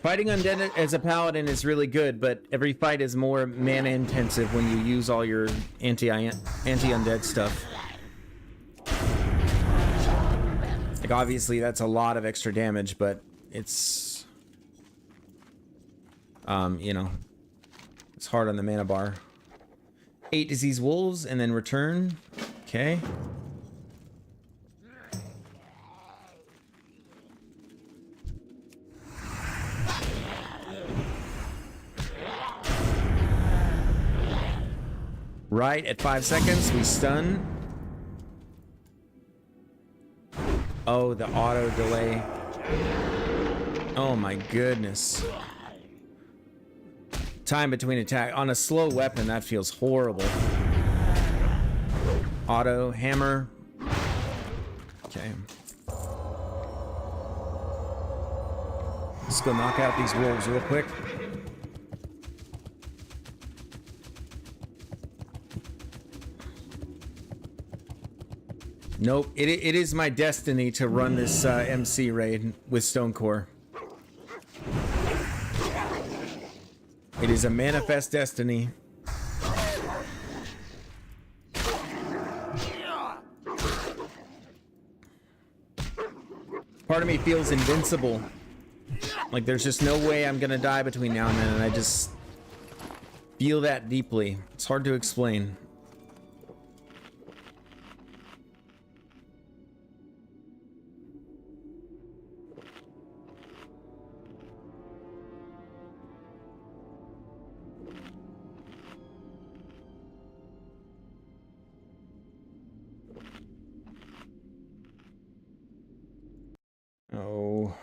Fighting undead as a paladin is really good, but every fight is more mana intensive when you use all your anti-undead stuff. Like, obviously that's a lot of extra damage, but it's you know, it's hard on the mana bar. 8 disease wolves and then return. Okay. Right at 5 seconds, we stun. Oh, the auto delay. Oh my goodness. Time between attack. On a slow weapon, that feels horrible. Auto, hammer. Okay. Let's go knock out these wolves real quick. Nope, it is my destiny to run this MC raid with Stonecore. It is a manifest destiny. Part of me feels invincible. Like there's just no way I'm gonna die between now and then, and I just feel that deeply. It's hard to explain. Oh.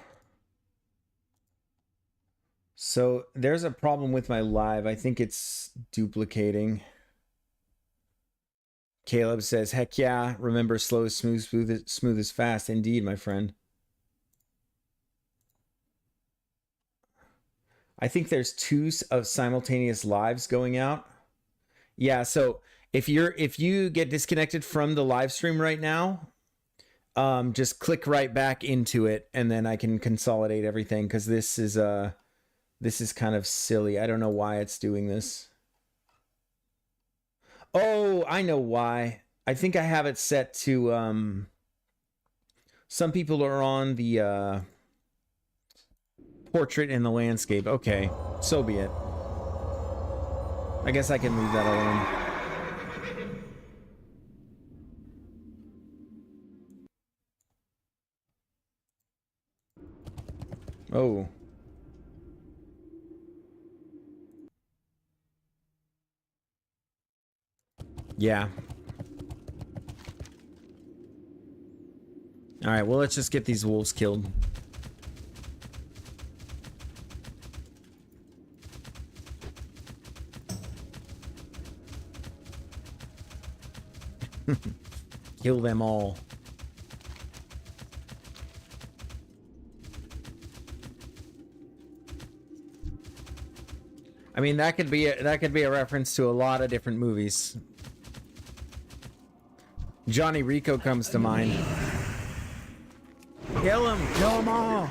So there's a problem with my live. I think it's duplicating. Caleb says, heck yeah, remember slow is smooth, smooth is fast. Indeed, my friend. I think there's 2 of simultaneous lives going out. Yeah, so if you get disconnected from the live stream right now, just click right back into it, and then I can consolidate everything, because this is kind of silly. I don't know why it's doing this. Oh, I know why. I think I have it set to some people are on the portrait and the landscape. Okay, so be it. I guess I can leave that alone. Oh. Yeah. All right, well, let's just get these wolves killed. Kill them all. I mean, that could be a reference to a lot of different movies. Johnny Rico comes to mind. Kill them all.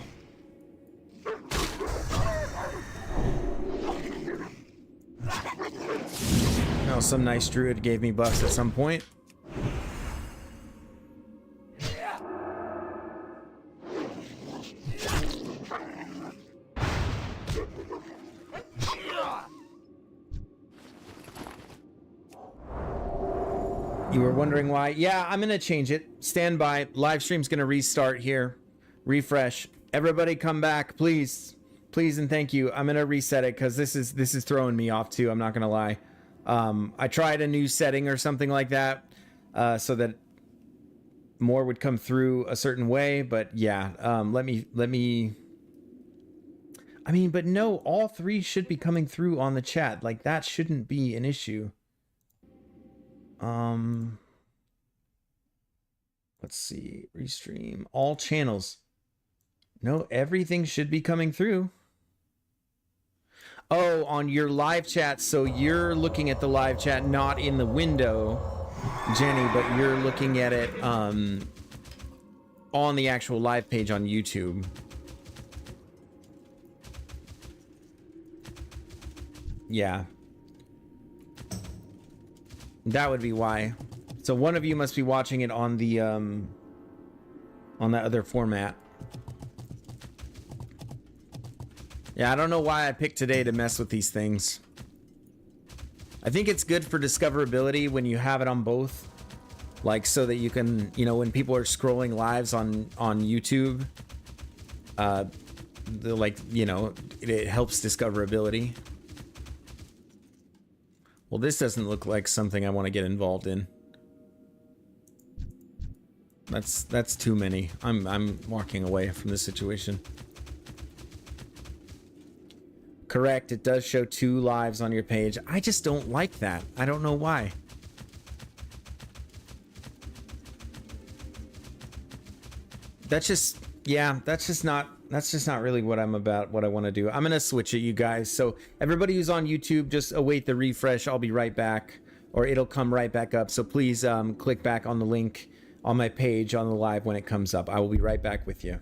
Oh, some nice druid gave me buffs at some point. You were wondering why? Yeah, I'm gonna change it. Stand by. Live stream's gonna restart here. Refresh. Everybody come back, please. Please and thank you. I'm gonna reset it because this is throwing me off too. I'm not gonna lie. I tried a new setting or something like that, so that more would come through a certain way. But yeah, let me. I mean, but no, all three should be coming through on the chat. Like that shouldn't be an issue. Let's see. Restream all channels. No, everything should be coming through. Oh, on your live chat. So you're looking at the live chat, not in the window, Jenny, but you're looking at it on the actual live page on YouTube. Yeah. That would be why. So one of you must be watching it on the on that other format. Yeah, I don't know why I picked today to mess with these things. I think it's good for discoverability when you have it on both. Like so that you can, you know, when people are scrolling lives on YouTube, like, you know, it helps discoverability. Well, this doesn't look like something I want to get involved in. That's too many. I'm walking away from this situation. Correct, it does show 2 lives on your page. I just don't like that. I don't know why. That's just, yeah, that's just not really what I'm about, what I want to do. I'm gonna switch it, you guys. So everybody who's on YouTube, just await the refresh. I'll be right back, or it'll come right back up. So please click back on the link on my page on the live when it comes up. I will be right back with you.